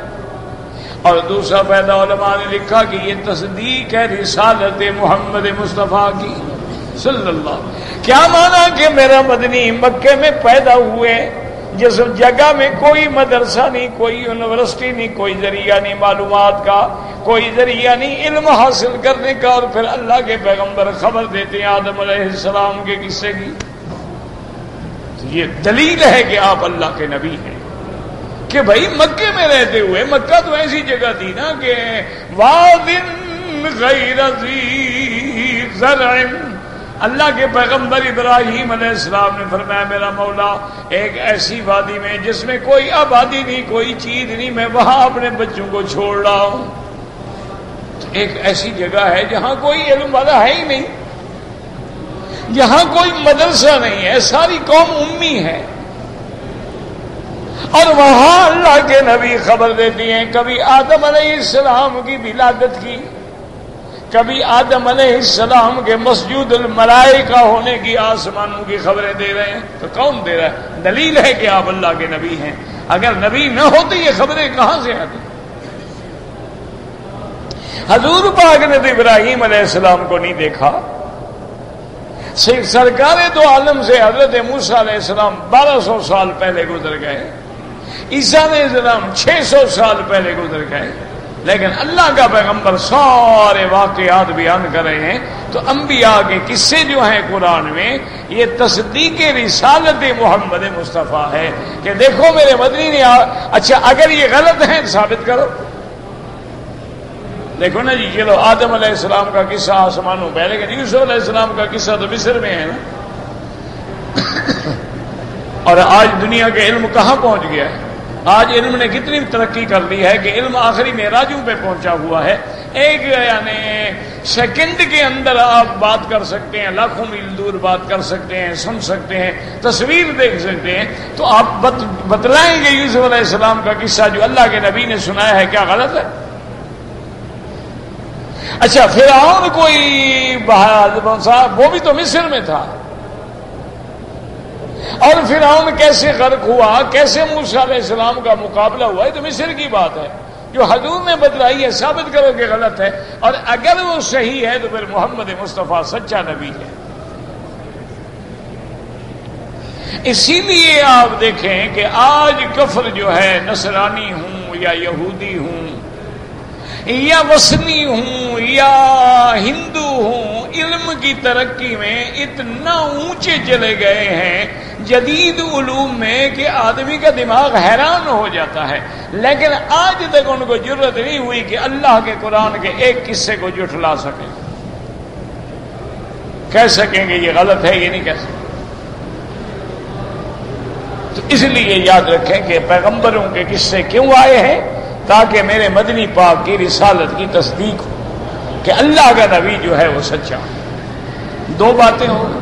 اور دوسرا فائدہ علماء نے لکھا کہ یہ تصدیق ہے رسالت محمد مصطفیٰ کی صلی اللہ۔ کیا مانا کہ میرا مدنی مکے میں پیدا ہوئے، جس جگہ میں کوئی مدرسہ نہیں، کوئی یونیورسٹی نہیں، کوئی ذریعہ نہیں معلومات کا، کوئی ذریعہ نہیں علم حاصل کرنے کا، اور پھر اللہ کے پیغمبر خبر دیتے ہیں آدم علیہ السلام کے قصے کی، تو یہ دلیل ہے کہ آپ اللہ کے نبی ہیں۔ کہ بھائی مکے میں رہتے ہوئے، مکہ تو ایسی جگہ تھی نا کہ وادٍ غیر ذی زرع، اللہ کے پیغمبر ابراہیم علیہ السلام نے فرمایا میرا مولا ایک ایسی وادی میں جس میں کوئی آبادی نہیں، کوئی چیز نہیں، میں وہاں اپنے بچوں کو چھوڑ رہا ہوں۔ ایک ایسی جگہ ہے جہاں کوئی علم والا ہے ہی نہیں، جہاں کوئی مدرسہ نہیں ہے، ساری قوم امی ہے، اور وہاں اللہ کے نبی خبر دیتی ہیں کبھی آدم علیہ السلام کی ولادت کی، کبھی آدم علیہ السلام کے مسجود الملائکہ ہونے کی آسمانوں کی خبریں دے رہے ہیں، تو کون دے رہا ہے؟ دلیل ہے کہ آپ اللہ کے نبی ہیں۔ اگر نبی نہ ہوتے یہ خبریں کہاں سے آتی؟ حضور پاک نے تو ابراہیم علیہ السلام کو نہیں دیکھا، سرکار دو عالم سے حضرت موسیٰ علیہ السلام 1200 سال پہلے گزر گئے، عیسیٰ علیہ السلام 600 سال پہلے گزر گئے، لیکن اللہ کا پیغمبر سارے واقعات بیان کر رہے ہیں۔ تو انبیاء کے قصے جو ہیں قرآن میں، یہ تصدیق رسالت محمد مصطفیٰ ہے کہ دیکھو میرے مدنی نے اچھا اگر یہ غلط ہے تو ثابت کرو۔ دیکھو نا جی، چلو آدم علیہ السلام کا قصہ آسمانوں پہ، لیکن یوسف علیہ السلام کا قصہ تو مصر میں ہے نا۔ اور آج دنیا کے علم کہاں پہنچ گیا ہے؟ آج علم نے کتنی ترقی کر لی ہے کہ علم آخری معراجوں پہ پہنچا ہوا ہے۔ ایک یعنی سیکنڈ کے اندر آپ بات کر سکتے ہیں، لاکھوں میل دور بات کر سکتے ہیں، سن سکتے ہیں، تصویر دیکھ سکتے ہیں۔ تو آپ بتلائیں گے یوسف علیہ السلام کا قصہ جو اللہ کے نبی نے سنایا ہے کیا غلط ہے؟ اچھا فرعون کوئی وہ بھی تو مصر میں تھا، اور فرعون کیسے غرق ہوا، کیسے موسیٰ علیہ السلام کا مقابلہ ہوا، یہ تو مصر کی بات ہے۔ جو حضور نے بتلائی ہے ثابت کرو کہ غلط ہے، اور اگر وہ صحیح ہے تو پھر محمد مصطفیٰ سچا نبی ہے۔ اسی لیے آپ دیکھیں کہ آج کفر جو ہے، نصرانی ہوں یا یہودی ہوں یا وثنی ہوں یا ہندو ہوں، علم کی ترقی میں اتنا اونچے چلے گئے ہیں جدید علوم میں کہ آدمی کا دماغ حیران ہو جاتا ہے، لیکن آج تک ان کو جرت نہیں ہوئی کہ اللہ کے قرآن کے ایک قصے کو جھٹلا سکیں، کہہ سکیں گے یہ غلط ہے، یہ نہیں کہہ سکتے۔ تو اس لیے یاد رکھیں کہ پیغمبروں کے قصے کیوں آئے ہیں؟ تاکہ میرے مدنی پاک کی رسالت کی تصدیق ہو کہ اللہ کا نبی جو ہے وہ سچا۔ دو باتیں ہوں۔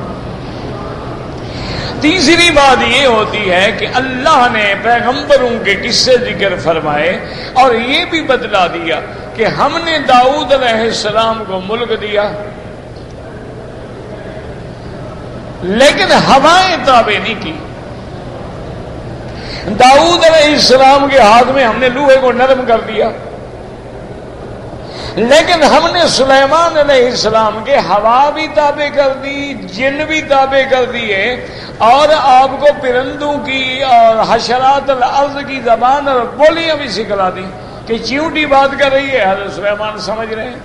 تیسری بات یہ ہوتی ہے کہ اللہ نے پیغمبروں کے قصے ذکر فرمائے اور یہ بھی بتلا دیا کہ ہم نے داؤد علیہ السلام کو ملک دیا، لیکن ہوائیں تابع نہیں کی۔ داؤد علیہ السلام کے ہاتھ میں ہم نے لوہے کو نرم کر دیا، لیکن ہم نے سلیمان علیہ السلام کے ہوا بھی تابع کر دی، جن بھی تابع کر دیے، اور آپ کو پرندوں کی اور حشرات الارض کی زبان اور بولیاں بھی سکھلا دی کہ چیونٹی بات کر رہی ہے حضرت سلیمان سمجھ رہے ہیں،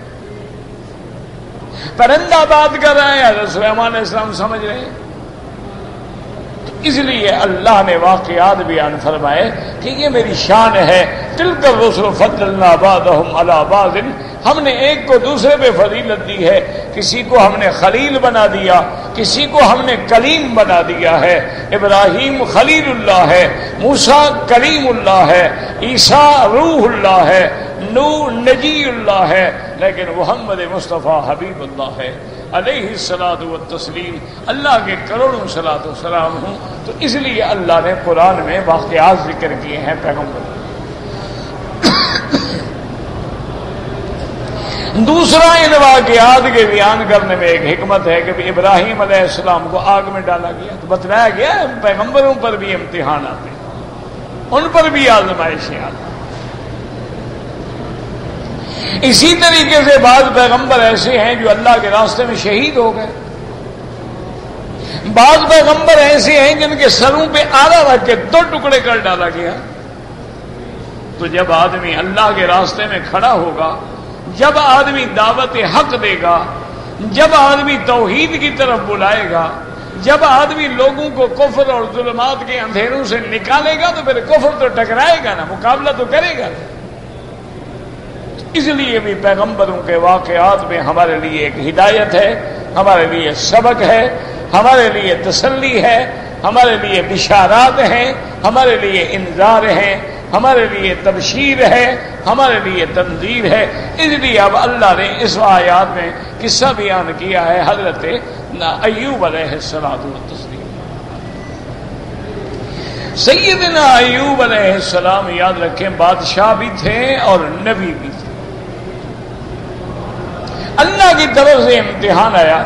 پرندہ بات کر رہا ہے حضرت سلیمان علیہ السلام سمجھ رہے ہیں۔ اس لیے اللہ نے واقعات بیان فرمائے کہ یہ میری شان ہے، تلک الرسل فضلنا بعضهم علی بعض، ہم نے ایک کو دوسرے پہ فضیلت دی ہے، کسی کو ہم نے خلیل بنا دیا، کسی کو ہم نے کلیم بنا دیا ہے۔ ابراہیم خلیل اللہ ہے، موسیٰ کلیم اللہ ہے، عیسیٰ روح اللہ ہے، نوح نجی اللہ ہے، لیکن محمد مصطفیٰ حبیب اللہ ہے علیہ الصلاۃ والتسلیم۔ اللہ کے کروڑوں صلاۃ و سلام ہوں۔ تو اس لیے اللہ نے قرآن میں واقعات ذکر کیے ہیں پیغمبر۔ دوسرا ان واقعات کے بیان کرنے میں ایک حکمت ہے کہ ابراہیم علیہ السلام کو آگ میں ڈالا گیا، تو بتلایا گیا پیغمبروں پر بھی امتحان آتے ہیں، ان پر بھی آزمائشیں آتی ہیں۔ اسی طریقے سے بعض پیغمبر ایسے ہیں جو اللہ کے راستے میں شہید ہو گئے، بعض پیغمبر ایسے ہیں جن کے سروں پہ آلہ رکھ کے 2 ٹکڑے کر ڈالا گیا۔ تو جب آدمی اللہ کے راستے میں کھڑا ہوگا، جب آدمی دعوت حق دے گا، جب آدمی توحید کی طرف بلائے گا، جب آدمی لوگوں کو کفر اور ظلمات کے اندھیروں سے نکالے گا، تو پھر کفر تو ٹکرائے گا نا، مقابلہ تو کرے گا۔ اس لیے بھی پیغمبروں کے واقعات میں ہمارے لیے ایک ہدایت ہے، ہمارے لیے سبق ہے، ہمارے لیے تسلی ہے، ہمارے لیے بشارات ہیں، ہمارے لیے انذار ہیں، ہمارے لیے تبشیر ہے، ہمارے لیے تنذیر ہے۔ اس لیے اب اللہ نے اس آیات میں قصہ بیان کیا ہے حضرت ایوب علیہ السلام والتسلیم۔ سیدنا ایوب علیہ السلام یاد رکھیں بادشاہ بھی تھے اور نبی بھی تھے۔ اللہ کی طرف سے امتحان آیا.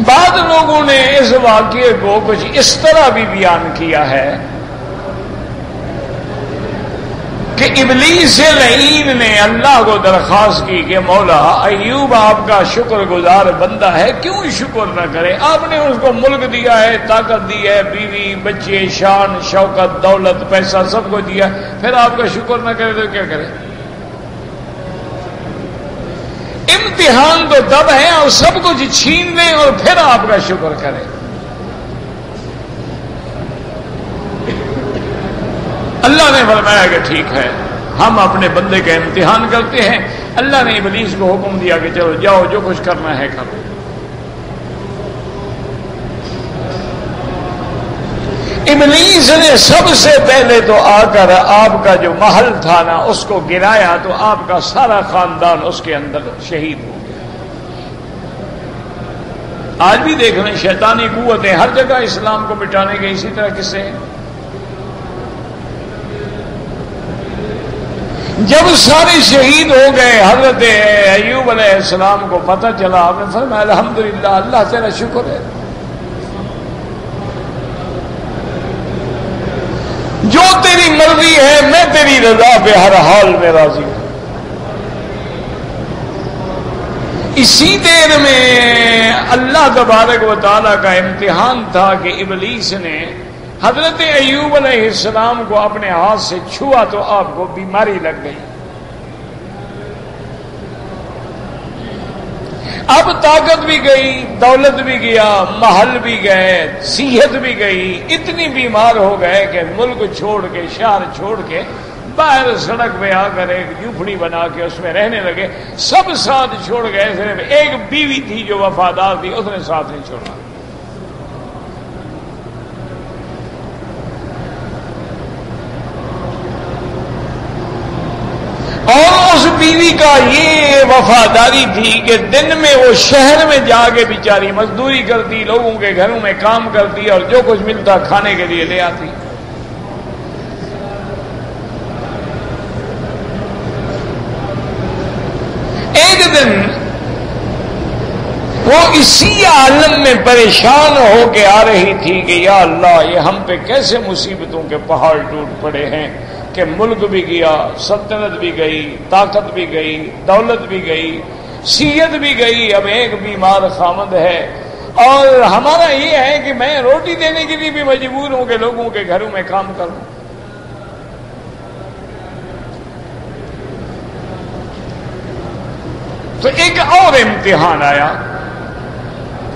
بعض لوگوں نے اس واقعے کو کچھ اس طرح بھی بیان کیا ہے کہ ابلیس لعین نے اللہ کو درخواست کی کہ مولا ایوب آپ کا شکر گزار بندہ ہے، کیوں شکر نہ کرے؟ آپ نے اس کو ملک دیا ہے، طاقت دی ہے، بیوی بچے، شان شوکت دولت پیسہ سب کو دیا، پھر آپ کا شکر نہ کرے تو کیا کرے؟ امتحان تو تب ہے اور سب کچھ چھین لیں اور پھر آپ کا شکر کریں. اللہ نے فرمایا کہ ٹھیک ہے، ہم اپنے بندے کا امتحان کرتے ہیں. اللہ نے ابلیس کو حکم دیا کہ چلو جاؤ، جو کچھ کرنا ہے کرو. ابلیس نے سب سے پہلے تو آ کر آپ کا جو محل تھا نا اس کو گرایا، تو آپ کا سارا خاندان اس کے اندر شہید ہو گیا. آج بھی دیکھ لیں شیطانی قوتیں ہر جگہ اسلام کو مٹانے کے اسی طرح قصے ہیں. جب سارے شہید ہو گئے، حضرت ایوب علیہ السلام کو پتہ چلا، آپ نے فرمایا الحمدللہ، اللہ تیرا شکر ہے، جو تیری مرضی ہے میں تیری رضا پہ ہر حال میں راضی ہوں. اسی دیر میں اللہ تبارک و تعالیٰ کا امتحان تھا کہ ابلیس نے حضرت ایوب علیہ السلام کو اپنے ہاتھ سے چھوا تو آپ کو بیماری لگ گئی. اب طاقت بھی گئی، دولت بھی گیا، محل بھی گئے، صحت بھی گئی، اتنی بیمار ہو گئے کہ ملک چھوڑ کے، شہر چھوڑ کے باہر سڑک پہ آ کر ایک جھوپڑی بنا کے اس میں رہنے لگے. سب ساتھ چھوڑ گئے، صرف ایک بیوی تھی جو وفادار تھی، اس نے ساتھ نہیں چھوڑا. اور اس بیوی کا یہ وفاداری تھی کہ دن میں وہ شہر میں جا کے بیچاری مزدوری کرتی، لوگوں کے گھروں میں کام کرتی اور جو کچھ ملتا کھانے کے لیے لے آتی. ایک دن وہ اسی عالم میں پریشان ہو کے آ رہی تھی کہ یا اللہ، یہ ہم پہ کیسے مصیبتوں کے پہاڑ ٹوٹ پڑے ہیں کہ ملک بھی گیا، سلطنت بھی گئی، طاقت بھی گئی، دولت بھی گئی، صحت بھی گئی، اب ایک بیمار خامد ہے. اور ہمارا یہ ہے کہ میں روٹی دینے کے لیے بھی مجبور ہوں کہ لوگوں کے گھروں میں کام کروں. تو ایک اور امتحان آیا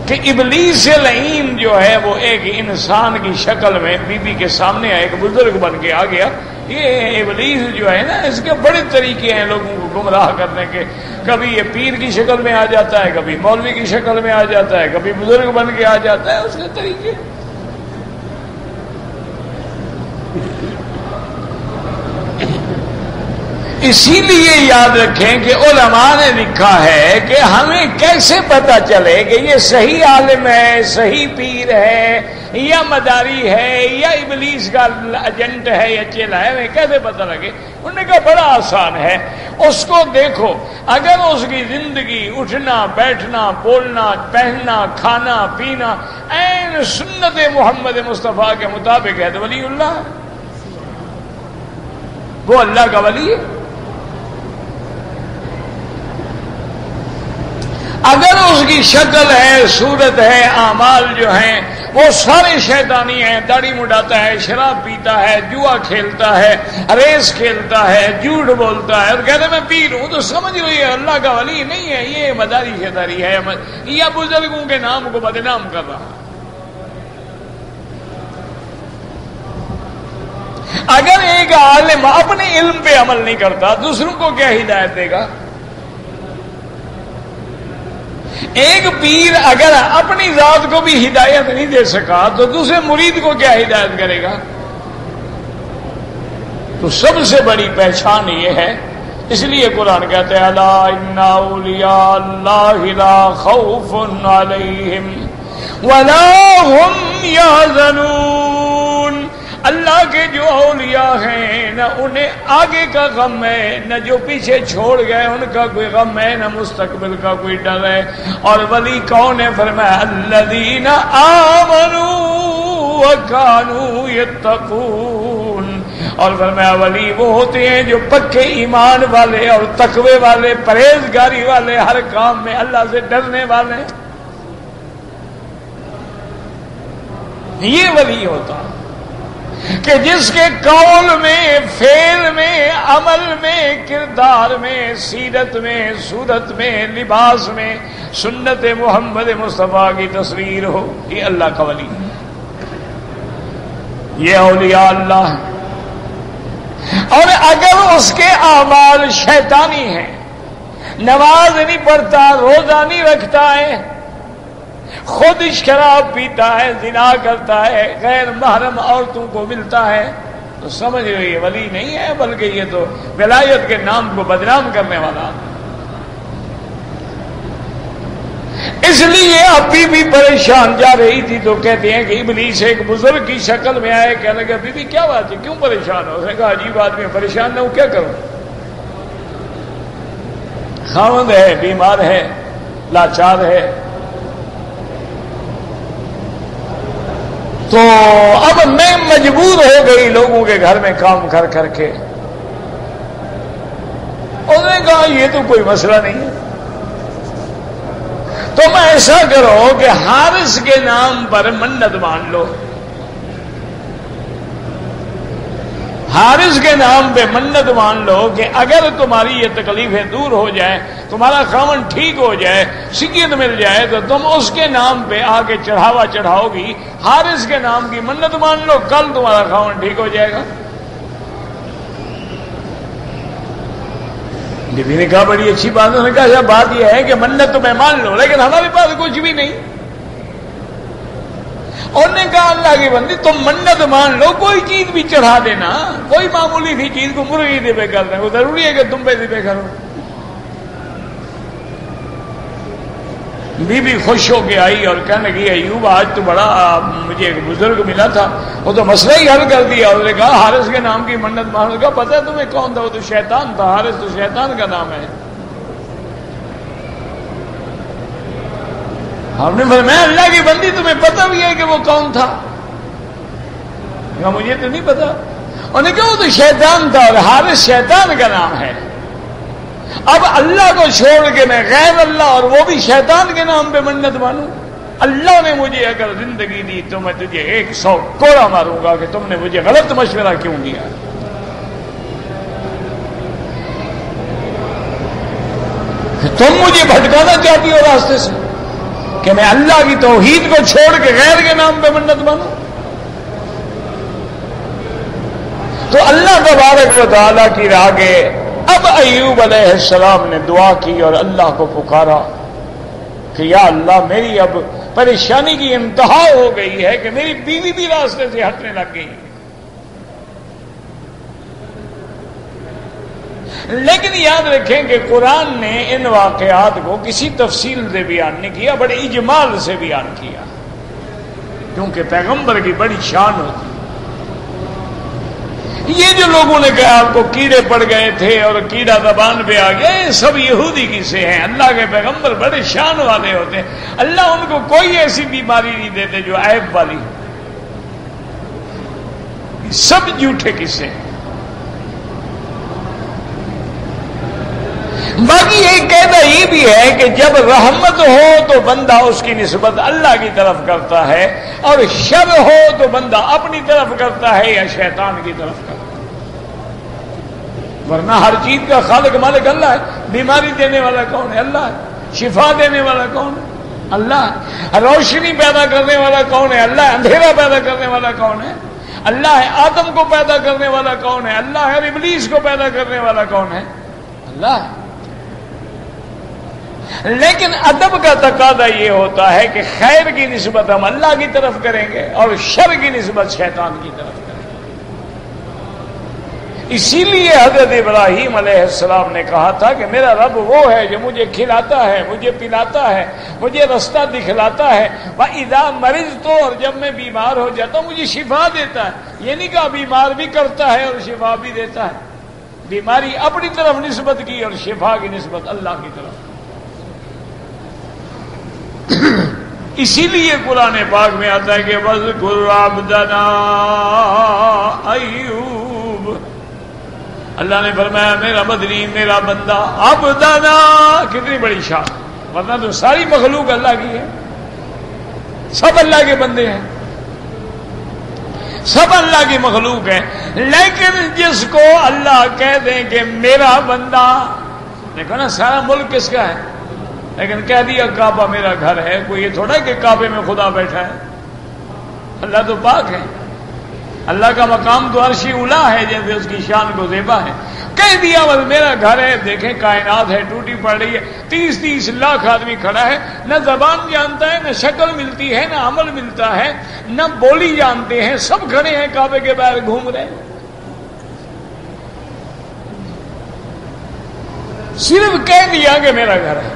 کہ ابلیس لعین جو ہے وہ ایک انسان کی شکل میں بی بی کے سامنے ایک بزرگ بن کے آ گیا. یہ ابلیس جو ہے نا، اس کے بڑے طریقے ہیں لوگوں کو گمراہ کرنے کے. کبھی یہ پیر کی شکل میں آ جاتا ہے، کبھی مولوی کی شکل میں آ جاتا ہے، کبھی بزرگ بن کے آ جاتا ہے، اس کے طریقے. اسی لیے یاد رکھیں کہ علماء نے لکھا ہے کہ ہمیں کیسے پتہ چلے کہ یہ صحیح عالم ہے، صحیح پیر ہے، یا مداری ہے، یا ابلیس کا ایجنٹ ہے یا چیلا ہے، ہمیں کیسے پتہ لگے؟ انہوں نے کہا بڑا آسان ہے. اس کو دیکھو، اگر اس کی زندگی اٹھنا بیٹھنا بولنا پہننا کھانا پینا عین سنت محمد مصطفیٰ کے مطابق ہے تو ولی اللہ ہے، وہ اللہ کا ولی ہے. اگر اس کی شکل ہے، صورت ہے، اعمال جو ہیں وہ سارے شیطانی ہیں، داڑھی مڈاتا ہے، شراب پیتا ہے، جوا کھیلتا ہے، ریس کھیلتا ہے، جھوٹ بولتا ہے اور کہتے میں پیر ہوں، تو سمجھ لو یہ اللہ کا ولی نہیں ہے، یہ مداری شیطانی ہے یا بزرگوں کے نام کو بدنام کر رہا. اگر ایک عالم اپنے علم پہ عمل نہیں کرتا دوسروں کو کیا ہدایت دے گا؟ ایک پیر اگر اپنی ذات کو بھی ہدایت نہیں دے سکا تو دوسرے مرید کو کیا ہدایت کرے گا؟ تو سب سے بڑی پہچان یہ ہے. اس لیے قرآن کہتے ہیں الا ان اولیاء اللہ لا خوف علیہم ولا هم يحزنون. اللہ کے جو اولیاء ہیں نہ انہیں آگے کا غم ہے، نہ جو پیچھے چھوڑ گئے ان کا کوئی غم ہے، نہ مستقبل کا کوئی ڈر ہے۔ اور ولی کون ہے؟ فرمایا الذین آمنوا وکانوا یتقون۔ اور فرمایا ولی وہ ہوتے ہیں جو پکے ایمان والے اور تقوی والے، پرہیزگاری والے، ہر کام میں اللہ سے ڈرنے والے، یہ ولی ہوتا کہ جس کے قول میں، فعل میں، عمل میں، کردار میں، سیرت میں، صورت میں، لباس میں سنت محمد مصطفیٰ کی تصویر ہو، یہ اللہ کا ولی ہے، یہ اولیاء اللہ ہے۔ اور اگر اس کے اعمال شیطانی ہیں، نماز نہیں پڑھتا، روزہ نہیں رکھتا ہے، خود شراب پیتا ہے، زنا کرتا ہے، غیر محرم عورتوں کو ملتا ہے، تو سمجھ لو یہ ولی نہیں ہے، بلکہ یہ تو ولایت کے نام کو بدنام کرنے والا۔ اس لیے ابھی بھی پریشان جا رہی تھی تو کہتے ہیں کہ ابلیس ایک بزرگ کی شکل میں آئے، کہنے لگا بی بی کیا بات ہے، کیوں پریشان ہو؟ اس نے کہا عجیب آدمی، پریشان نہ ہوں کیا کروں، خاوند ہے، بیمار ہے، لاچار ہے، تو اب میں مجبور ہو گئی لوگوں کے گھر میں کام کر کر کے۔ انہوں نے کہا یہ تو کوئی مسئلہ نہیں ہے، تم ایسا کرو کہ حارث کے نام پر منت مان لو، حارث کے نام پہ منت مان لو کہ اگر تمہاری یہ تکلیفیں دور ہو جائیں، تمہارا خاوند ٹھیک ہو جائے، سکیت مل جائے، تو تم اس کے نام پہ آ کے چڑھاوا چڑھاؤ گی، حارث کے نام کی منت مان لو، کل تمہارا خاوند ٹھیک ہو جائے گا۔ بیوی نے کہا بڑی اچھی بات ہے۔ انہوں نے کہا اچھا بات یہ ہے کہ منت تو میں مان لوں لیکن ہمارے پاس کچھ بھی نہیں۔ انہوں نے کہا اللہ کی بندی تم منت مان لو، کوئی چیز بھی چڑھا دینا، کوئی معمولی سی چیز کو مرغی ذبح کر دیں، وہ ضروری ہے کہ تم پہ ذبح کرو۔ بی بی خوش ہو کے آئی اور کہنے لگی ایوب آج تو بڑا مجھے ایک بزرگ ملا تھا، وہ تو مسئلہ ہی حل کر دیا۔ انہوں نے کہا حارث کے نام کی منت مان لو۔ پتہ ہے تمہیں کون تھا؟ وہ تو شیطان تھا، حارث تو شیطان کا نام ہے۔ ہم نے فرمایا اللہ کی بندی تمہیں پتہ بھی ہے کہ وہ کون تھا؟ مجھے تو نہیں پتا۔ انہوں نے کہا وہ تو شیطان تھا اور حارث شیطان کا نام ہے۔ اب اللہ کو چھوڑ کے میں غیر اللہ اور وہ بھی شیطان کے نام پہ منت مانوں؟ اللہ نے مجھے اگر زندگی دی تو میں تجھے 100 کوڑا ماروں گا کہ تم نے مجھے غلط مشورہ کیوں دیا۔ تم مجھے بھٹکانا چاہتی ہو راستے سے کہ میں اللہ کی توحید کو چھوڑ کے غیر کے نام پہ منت مانوں؟ تو اللہ تبارک و تعالیٰ کی راہ گئے۔ اب ایوب علیہ السلام نے دعا کی اور اللہ کو پکارا کہ یا اللہ میری اب پریشانی کی انتہا ہو گئی ہے کہ میری بیوی بھی راستے سے ہٹنے لگ گئی۔ لیکن یاد رکھیں کہ قرآن نے ان واقعات کو کسی تفصیل سے بیان نہیں کیا، بڑے اجمال سے بیان کیا، کیونکہ پیغمبر کی بڑی شان ہوتی۔ یہ جو لوگوں نے کہا آپ کو کیڑے پڑ گئے تھے اور کیڑا زبان پہ آ گیا، یہ سب یہودی قصے ہیں۔ اللہ کے پیغمبر بڑے شان والے ہوتے ہیں، اللہ ان کو کوئی ایسی بیماری نہیں دیتے جو عیب والی، سب جھوٹے قصے ہیں۔ باقی ایک کہنا یہ بھی ہے کہ جب رحمت ہو تو بندہ اس کی نسبت اللہ کی طرف کرتا ہے، اور شر ہو تو بندہ اپنی طرف کرتا ہے یا شیطان کی طرف کرتا ہے۔ ورنہ ہر چیز کا خالق مالک اللہ ہے۔ بیماری دینے والا کون ہے؟ اللہ ہے۔ شفا دینے والا کون ہے؟ اللہ ہے۔ روشنی پیدا کرنے والا کون ہے؟ اللہ ہے۔ اندھیرا پیدا کرنے والا کون ہے؟ اللہ ہے۔ آدم کو پیدا کرنے والا کون ہے؟ اللہ ہے۔ اور ابلیس کو پیدا کرنے والا کون ہے؟ اللہ ہے۔ لیکن ادب کا تقاضا یہ ہوتا ہے کہ خیر کی نسبت ہم اللہ کی طرف کریں گے اور شر کی نسبت شیطان کی طرف کریں گے۔ اسی لیے حضرت ابراہیم علیہ السلام نے کہا تھا کہ میرا رب وہ ہے جو مجھے کھلاتا ہے، مجھے پلاتا ہے، مجھے رستہ دکھلاتا ہے، وَإِذَا مَرِضْتُ، اور جب میں بیمار ہو جاتا ہوں مجھے شفا دیتا ہے۔ یہ نہیں کہا بیمار بھی کرتا ہے اور شفا بھی دیتا ہے، بیماری اپنی طرف نسبت کی اور شفا کی نسبت اللہ کی طرف۔ اسی لیے قرآن پاک میں آتا ہے کہ وَاذْكُرْ عَبْدَنَا ایوب، اللہ نے فرمایا میرا بدری، میرا بندہ عبدنا، کتنی بڑی شان، ورنہ تو ساری مخلوق اللہ کی ہے، سب اللہ کے بندے ہیں، سب اللہ کی مخلوق ہے، لیکن جس کو اللہ کہہ دیں کہ میرا بندہ، دیکھو نا سارا ملک کس کا ہے، لیکن کہہ دیا کعبہ میرا گھر ہے، کوئی یہ تھوڑا کہ کعبے میں خدا بیٹھا ہے، اللہ تو پاک ہے، اللہ کا مقام تو عرشی اولا ہے، جیسے اس کی شان کو زیبا ہے، کہہ دیا بس میرا گھر ہے۔ دیکھیں کائنات ہے ٹوٹی پڑ رہی ہے، 30 لاکھ آدمی کھڑا ہے، نہ زبان جانتا ہے، نہ شکل ملتی ہے، نہ عمل ملتا ہے، نہ بولی جانتے ہیں، سب کھڑے ہیں کعبے کے باہر گھوم رہے ہیں، صرف کہہ دیا کہ میرا گھر ہے۔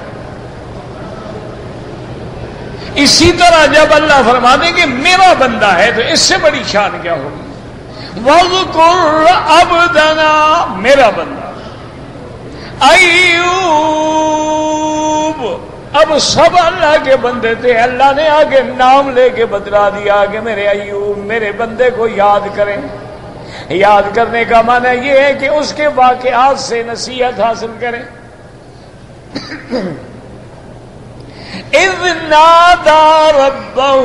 اسی طرح جب اللہ فرما دیں کہ میرا بندہ ہے تو اس سے بڑی شان کیا ہوگی؟ وَاذْكُرْ عَبْدَنَا، میرا بندہ ایوب، اب سب اللہ کے بندے تھے، اللہ نے آگے نام لے کے بتلا دیا کہ میرے ایوب، میرے بندے کو یاد کریں۔ یاد کرنے کا معنی یہ ہے کہ اس کے واقعات سے نصیحت حاصل کریں۔ اذ نادى ربه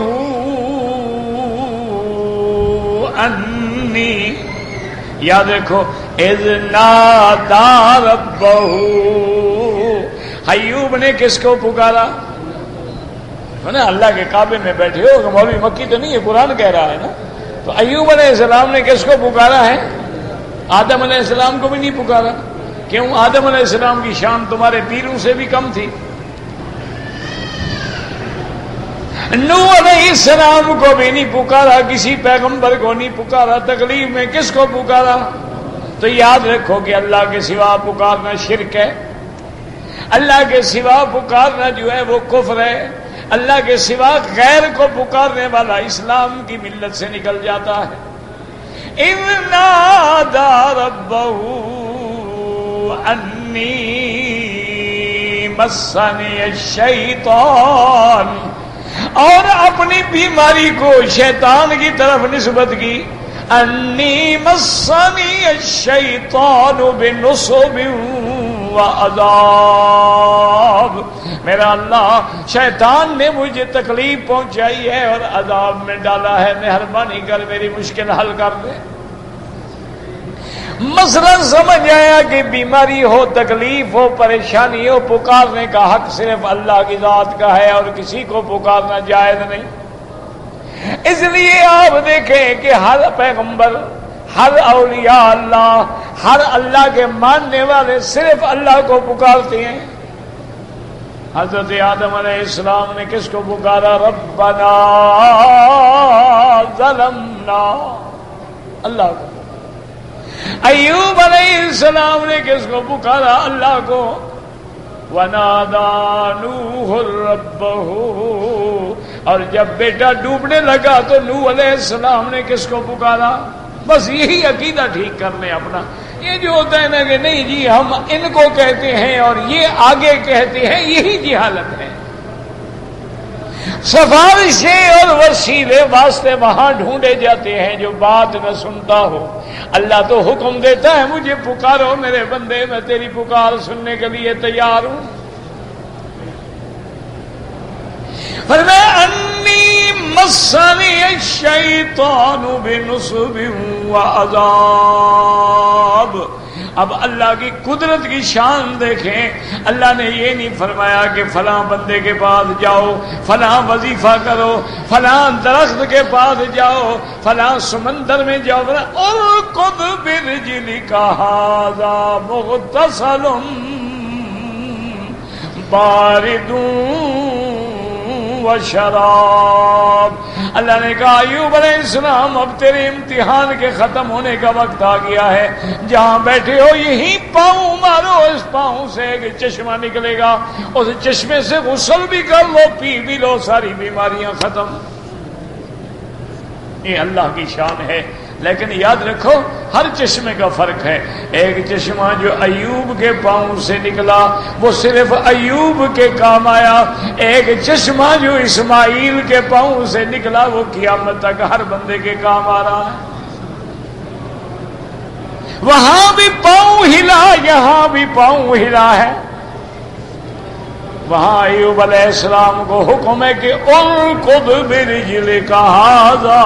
انی، یاد رکھو، اذ نادى ربه، ایوب نے کس کو پکارا؟ نا اللہ کے کعبے میں بیٹھے ہو، کہ مولوی مکی تو نہیں ہے، قرآن کہہ رہا ہے نا، تو ایوب علیہ السلام نے کس کو پکارا ہے؟ آدم علیہ السلام کو بھی نہیں پکارا، کیوں؟ آدم علیہ السلام کی شان تمہارے پیروں سے بھی کم تھی۔ نوح علیہ السلام کو بھی نہیں پکارا، کسی پیغمبر کو نہیں پکارا، تکلیف میں کس کو پکارا؟ تو یاد رکھو کہ اللہ کے سوا پکارنا شرک ہے، اللہ کے سوا پکارنا جو ہے وہ کفر ہے، اللہ کے سوا غیر کو پکارنے والا اسلام کی ملت سے نکل جاتا ہے۔ اذ نادى ربه انی مسنی الشیطان، اور اپنی بیماری کو شیطان کی طرف نسبت کی، انی مسنی الشیطان بنصب وعذاب، میرا اللہ شیطان نے مجھے تکلیف پہنچائی ہے اور عذاب میں ڈالا ہے، مہربانی کر میری مشکل حل کر دے۔ مسئلہ سمجھ آیا کہ بیماری ہو، تکلیف ہو، پریشانی ہو، پکارنے کا حق صرف اللہ کی ذات کا ہے اور کسی کو پکارنا جائز نہیں۔ اس لیے آپ دیکھیں کہ ہر پیغمبر، ہر اولیاء اللہ، ہر اللہ کے ماننے والے صرف اللہ کو پکارتے ہیں۔ حضرت آدم علیہ السلام نے کس کو پکارا؟ ربنا ظلمنا، اللہ کو۔ ایوب علیہ السلام نے کس کو پکارا؟ اللہ کو۔ وَنَادَى نُوحٌ رَبَّهُ، اور جب بیٹا ڈوبنے لگا تو نوح علیہ السلام نے کس کو پکارا؟ بس یہی عقیدہ ٹھیک کر لیں اپنا۔ یہ جو ہوتا ہے نا کہ نہیں جی ہم ان کو کہتے ہیں اور یہ آگے کہتے ہیں، یہی جہالت ہے۔ سفارشیں اور وسیلے واسطے وہاں ڈھونڈے جاتے ہیں جو بات نہ سنتا ہو۔ اللہ تو حکم دیتا ہے مجھے پکارو میرے بندے، میں تیری پکار سننے کے لیے تیار ہوں۔ فرمایا انی مسنی الشیطان بنصب وعذاب۔ اب اللہ کی قدرت کی شان دیکھیں، اللہ نے یہ نہیں فرمایا کہ فلاں بندے کے پاس جاؤ، فلاں وظیفہ کرو، فلاں درخت کے پاس جاؤ، فلاں سمندر میں جاؤ، ارکض برجلک ھذا مغتسل بارد وشراب۔ اللہ نے کہا ایوب علیہ السلام اب تیرے امتحان کے ختم ہونے کا وقت آ گیا ہے، جہاں بیٹھے ہو یہی پاؤں مارو، اس پاؤں سے ایک چشمہ نکلے گا، اس چشمے سے غسل بھی کر لو، پی بھی لو، ساری بیماریاں ختم۔ یہ اللہ کی شان ہے، لیکن یاد رکھو ہر چشمے کا فرق ہے۔ ایک چشمہ جو ایوب کے پاؤں سے نکلا وہ صرف ایوب کے کام آیا، ایک چشمہ جو اسماعیل کے پاؤں سے نکلا وہ قیامت تک ہر بندے کے کام آ رہا ہے۔ وہاں بھی پاؤں ہلا، یہاں بھی پاؤں ہلا ہے۔ وہاں ایوب علیہ السلام کو حکم ہے کہ ارکض برجلک ھذا،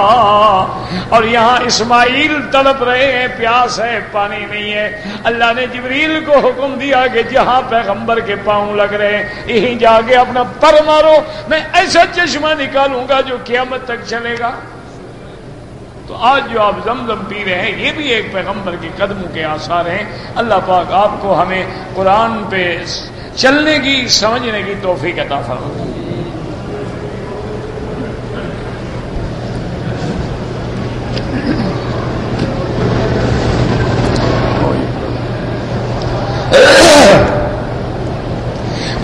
اور یہاں اسماعیل تڑپ رہے ہیں، پیاس ہے، پانی نہیں ہے۔ اللہ نے جبریل کو حکم دیا کہ جہاں پیغمبر کے پاؤں لگ رہے ہیں یہیں جا کے اپنا پر مارو، میں ایسا چشمہ نکالوں گا جو قیامت تک چلے گا۔ تو آج جو آپ زمزم پی رہے ہیں یہ بھی ایک پیغمبر کے قدموں کے آثار ہیں۔ اللہ پاک آپ کو ہمیں قرآن پہ چلنے کی، سمجھنے کی توفیق عطا فرمائے۔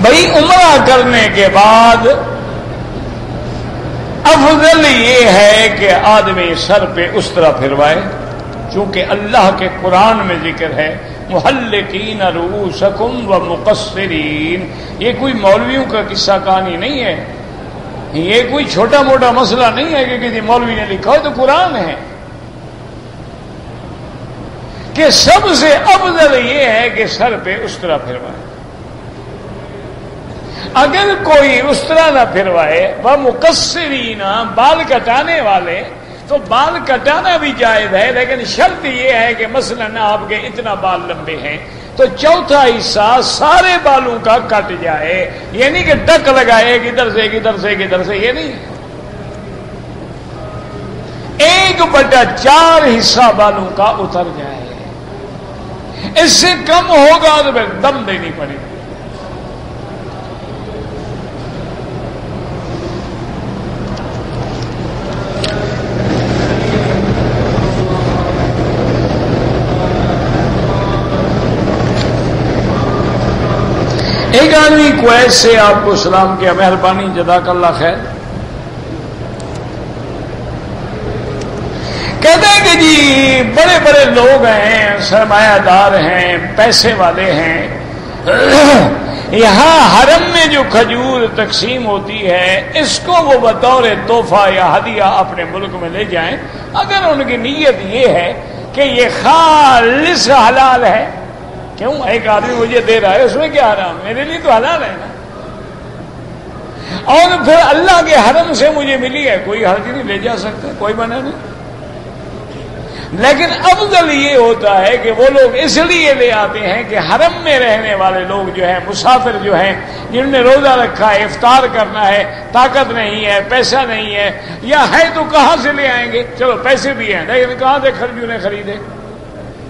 بھائی عمرہ کرنے کے بعد افضل یہ ہے کہ آدمی سر پہ اس طرح پھروائے، چونکہ اللہ کے قرآن میں ذکر ہے محلقین رؤوسکم و مقصرین۔ یہ کوئی مولویوں کا قصہ کہانی نہیں ہے، یہ کوئی چھوٹا موٹا مسئلہ نہیں ہے کہ کسی مولوی نے لکھا ہے، تو قرآن ہے کہ سب سے افضل یہ ہے کہ سر پہ اس طرح پھروائے۔ اگر کوئی اس طرح نہ پھروائے وہ مقصرین، بال کٹانے والے، تو بال کٹانا بھی جائز ہے، لیکن شرط یہ ہے کہ مثلاً آپ کے اتنا بال لمبے ہیں تو چوتھا حصہ سارے بالوں کا کٹ جائے، یہ نہیں کہ ٹک لگائے کدھر سے کدھر سے کدھر سے، یہ نہیں، 1/4 حصہ بالوں کا اتر جائے، اس سے کم ہوگا تو پھر دم دینی پڑے گی۔ ایک آدمی کویت سے آپ کو سلام کیا، مہربانی، جزاک اللہ خیر، کہتے ہیں کہ جی بڑے بڑے لوگ ہیں، سرمایہ دار ہیں، پیسے والے ہیں، یہاں حرم میں جو کھجور تقسیم ہوتی ہے اس کو وہ بطور تحفہ یا ہدیہ اپنے ملک میں لے جائیں، اگر ان کی نیت یہ ہے کہ یہ خالص حلال ہے۔ کیوں؟ ایک آدمی مجھے دے رہا ہے، اس میں کیا حرام؟ میرے لیے تو حلال ہے نا، اور پھر اللہ کے حرم سے مجھے ملی ہے، کوئی حرج نہیں، لے جا سکتا، کوئی منع نہیں۔ لیکن افضل یہ ہوتا ہے کہ وہ لوگ اس لیے لے آتے ہیں کہ حرم میں رہنے والے لوگ جو ہیں، مسافر جو ہیں، جنہوں نے روزہ رکھا ہے، افطار کرنا ہے، طاقت نہیں ہے، پیسہ نہیں ہے، یا ہے تو کہاں سے لے آئیں گے؟ چلو پیسے بھی ہیں لیکن کہاں سے کھجوریں خریدے؟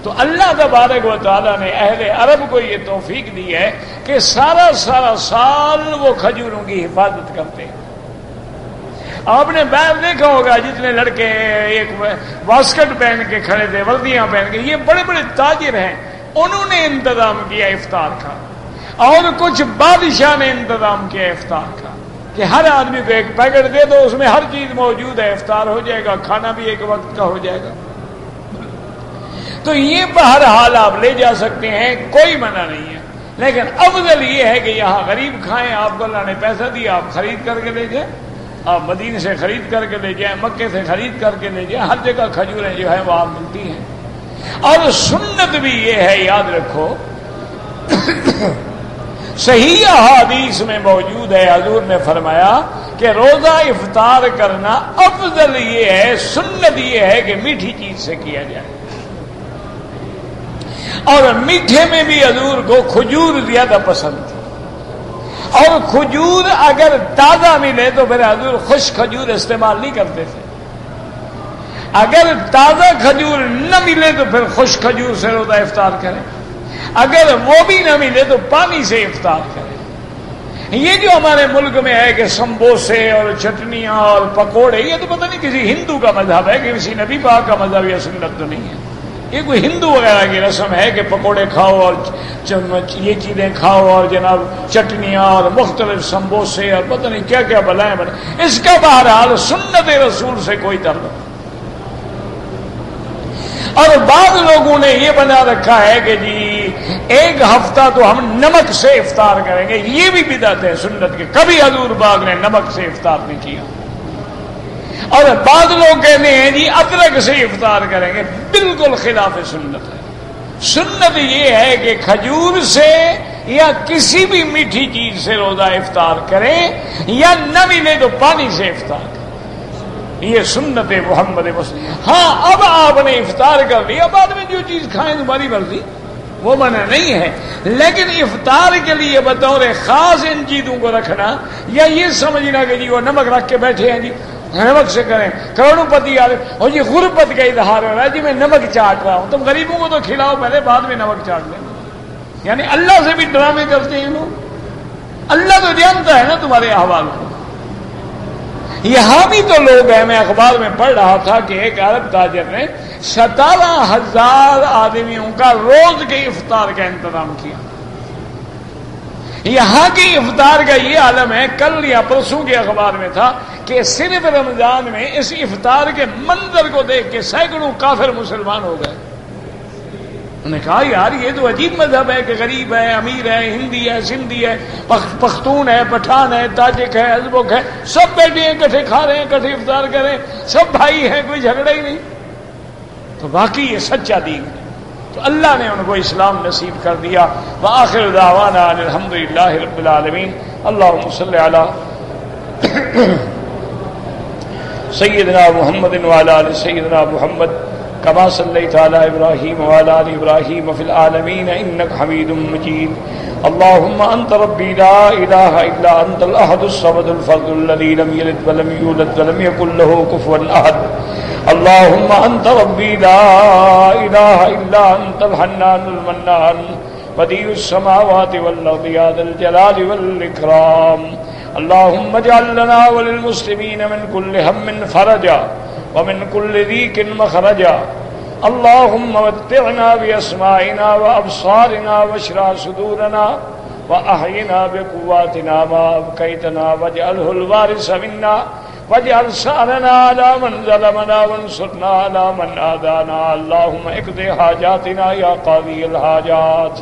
تو اللہ تبارک و تعالیٰ نے اہل عرب کو یہ توفیق دی ہے کہ سارا سال وہ کھجوروں کی حفاظت کرتے ہیں۔ آپ نے باہر دیکھا ہوگا جتنے لڑکے ایک واسکٹ پہن کے کھڑے تھے، وردیاں پہن کے، یہ بڑے بڑے تاجر ہیں، انہوں نے انتظام کیا افطار کا، اور کچھ بادشاہ نے انتظام کیا افطار کا کہ ہر آدمی کو ایک پیکٹ دے دو، اس میں ہر چیز موجود ہے، افطار ہو جائے گا، کھانا بھی ایک وقت کا ہو جائے گا۔ تو یہ بہرحال آپ لے جا سکتے ہیں، کوئی منع نہیں ہے، لیکن افضل یہ ہے کہ یہاں غریب کھائیں، آپ کو اللہ نے پیسہ دیا، آپ خرید کر کے لے جائیں، آپ مدینے سے خرید کر کے لے جائیں، مکے سے خرید کر کے لے جائیں، ہر جگہ کھجوریں جو ہیں وہ آپ ملتی ہیں۔ اور سنت بھی یہ ہے، یاد رکھو، صحیح حدیث میں موجود ہے، حضور نے فرمایا کہ روزہ افطار کرنا افضل یہ ہے، سنت یہ ہے کہ میٹھی چیز سے کیا جائے، اور میٹھے میں بھی حضور کو کھجور زیادہ پسند تھی، اور کھجور اگر تازہ ملے تو پھر حضور خشک کھجور استعمال نہیں کرتے تھے، اگر تازہ کھجور نہ ملے تو پھر خشک کھجور سے روزہ افطار کریں، اگر وہ بھی نہ ملے تو پانی سے افطار کریں، یہ جو ہمارے ملک میں ہے کہ سمبوسے اور چٹنیاں اور پکوڑے، یہ تو پتہ نہیں کسی ہندو کا مذہب ہے کہ کسی نبی پاک کا مذہب یا سنت تو نہیں ہے. یہ کوئی ہندو وغیرہ کی رسم ہے کہ پکوڑے کھاؤ اور یہ چیزیں کھاؤ اور جناب چٹنیاں اور مختلف سمبوسے اور پتہ نہیں کیا کیا بلائیں بنے. اس کا بہرحال سنت رسول سے کوئی تعلق. اور بعض لوگوں نے یہ بنا رکھا ہے کہ جی ایک ہفتہ تو ہم نمک سے افطار کریں گے. یہ بھی بدعت ہے سنت کے. کبھی حضور پاک نے نمک سے افطار نہیں کیا. اور بعض لوگ کہتے ہیں جی ادرک سے افطار کریں گے. بالکل خلاف سنت ہے. سنت یہ ہے کہ کھجور سے یا کسی بھی میٹھی چیز سے روزہ افطار کریں، یا نہ ملے تو پانی سے افطار کریں. یہ سنت محمد مسلم. ہاں اب آپ نے افطار کر لیا، بعد میں جو چیز کھائیں تمہاری مرضی، وہ منع نہیں ہے. لیکن افطار کے لیے بطور خاص ان چیزوں کو رکھنا، یا یہ سمجھنا کہ جی وہ نمک رکھ کے بیٹھے ہیں جی نمک سے کریں. کروڑوں پتی آ رہے اور یہ غربت کا اظہار ہو رہا ہے جی میں نمک چاٹ رہا ہوں. تم غریبوں کو تو کھلاؤ پہلے، بعد میں نمک چاٹ لیں. یعنی اللہ سے بھی ڈرامے کرتے ہیں لوگ. اللہ تو جانتا ہے نا تمہارے احوال کو. یہاں بھی تو لوگ ہیں. میں اخبار میں پڑھ رہا تھا کہ ایک عرب تاجر نے 17,000 آدمیوں کا روز کے افطار کا انتظام کیا. یہاں کی افطار کا یہ عالم ہے. کل یا پرسوں کے اخبار میں تھا کہ صرف رمضان میں اس افطار کے منظر کو دیکھ کے سینکڑوں کافر مسلمان ہو گئے. انہوں نے کہا یار یہ تو عجیب مذہب ہے کہ غریب ہے، امیر ہے، ہندی ہے، سندھی ہے، پختون ہے، پٹھان ہے، تاجک ہے، ازبک ہے، سب بیٹھے ہیں اکٹھے کھا رہے ہیں، اکٹھے افطار کر رہے ہیں، سب بھائی ہیں، کوئی جھگڑا ہی نہیں. تو باقی یہ سچا دین ہے. تو اللہ نے ان کو اسلام نصیب کر دیا. وآخر دعوانا الحمدللہ رب العالمین. اللہم صلی علی سیدنا محمد وعلی آل سیدنا محمد كما صليت على إبراهيم وعلى آل إبراهيم في العالمين إنك حميد مجيد. اللهم أنت ربي لا إله إلا أنت الأحد الصمد الفرد الذي لم يلد ولم يولد ولم يكن له كفوا أحد. اللهم أنت ربي لا إله إلا أنت الحنان المنان بديع السماوات والأرض يا ذا الجلال والإكرام. اللهم اجعل لنا وللمسلمين من كل هم فرجا ومن كل ضيق مخرجا. اللهم متعنا بأسماعنا وأبصارنا واشرح صدورنا وأحينا بقواتنا ما أبقيتنا واجعله الوارث منا واجعل ثأرنا على من ظلمنا وانصرنا على من عادانا. اللهم اقض حاجاتنا یا قاضی الحاجات.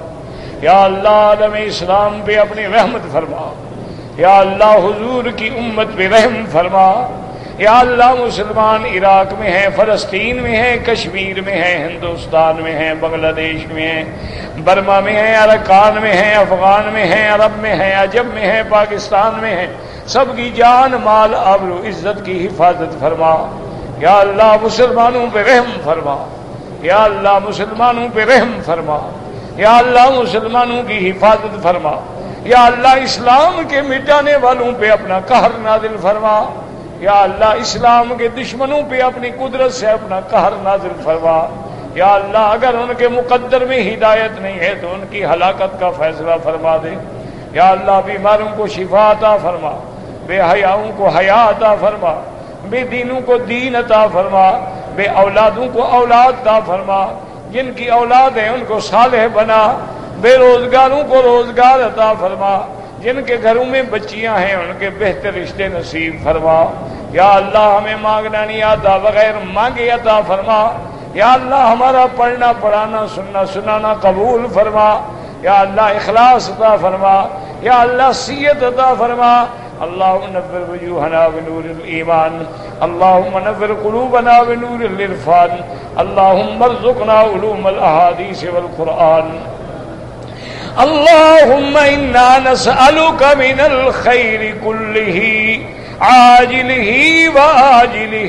یا اللہ عالم اسلام پہ اپنی رحمت فرما. یا اللہ حضور کی امت پہ رحم فرما. یا اللہ مسلمان عراق میں ہیں، فلسطین میں ہیں، کشمیر میں ہیں، ہندوستان میں ہیں، بنگلہ دیش میں ہیں، برما میں ہیں، ارکان میں ہیں، افغان میں ہیں، عرب میں ہیں، عجب میں ہیں، پاکستان میں ہیں. سب کی جان مال آبرو عزت کی حفاظت فرما. یا اللہ مسلمانوں پہ رحم فرما. یا اللہ مسلمانوں پہ رحم فرما. یا اللہ مسلمانوں کی حفاظت فرما. یا اللہ اسلام کے مٹانے والوں پہ اپنا قہر نازل فرما. یا اللہ اسلام کے دشمنوں پہ اپنی قدرت سے اپنا قہر نازل فرما. یا اللہ اگر ان کے مقدر میں ہدایت نہیں ہے تو ان کی ہلاکت کا فیصلہ فرما دے. یا اللہ بیماروں کو شفا عطا فرما. بے حیاؤں کو حیا عطا فرما. بے دینوں کو دین عطا فرما. بے اولادوں کو اولاد عطا فرما. جن کی اولاد ہے ان کو صالح بنا. بے روزگاروں کو روزگار عطا فرما. جن کے گھروں میں بچیاں ہیں ان کے بہتر رشتے نصیب فرما. یا اللہ ہمیں مانگنا نہیں آتا، بغیر مانگے عطا فرما. یا اللہ ہمارا پڑھنا پڑھانا سننا سنانا قبول فرما. یا اللہ اخلاص عطا فرما. یا اللہ سیئت عطا فرما. اللہم نور وجوہنا بنور الایمان. اللہم نور قلوبنا بنور العرفان. اللہم ارزقنا علوم الاحادیث والقرآن. اللهم إنا نسألك من الخير كله عاجله وآجله.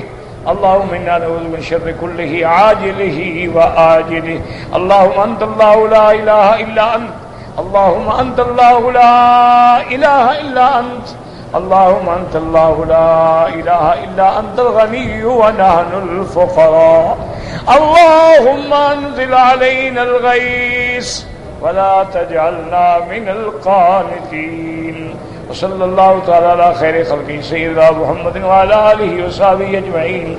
اللهم إنا نعوذ من شر كله عاجله وآجله. اللهم أنت الله لا إله إلا أنت. اللهم أنت الله لا إله إلا أنت. اللهم أنت الله لا إله إلا أنت الغني ونحن الفقراء. اللهم أنزل علينا الغيث ولا تجعلنا من القانتين وصلی اللہ تعالی علی خیر خلقہ سیدنا محمد وعلی آلہ وصحبہ اجمعین.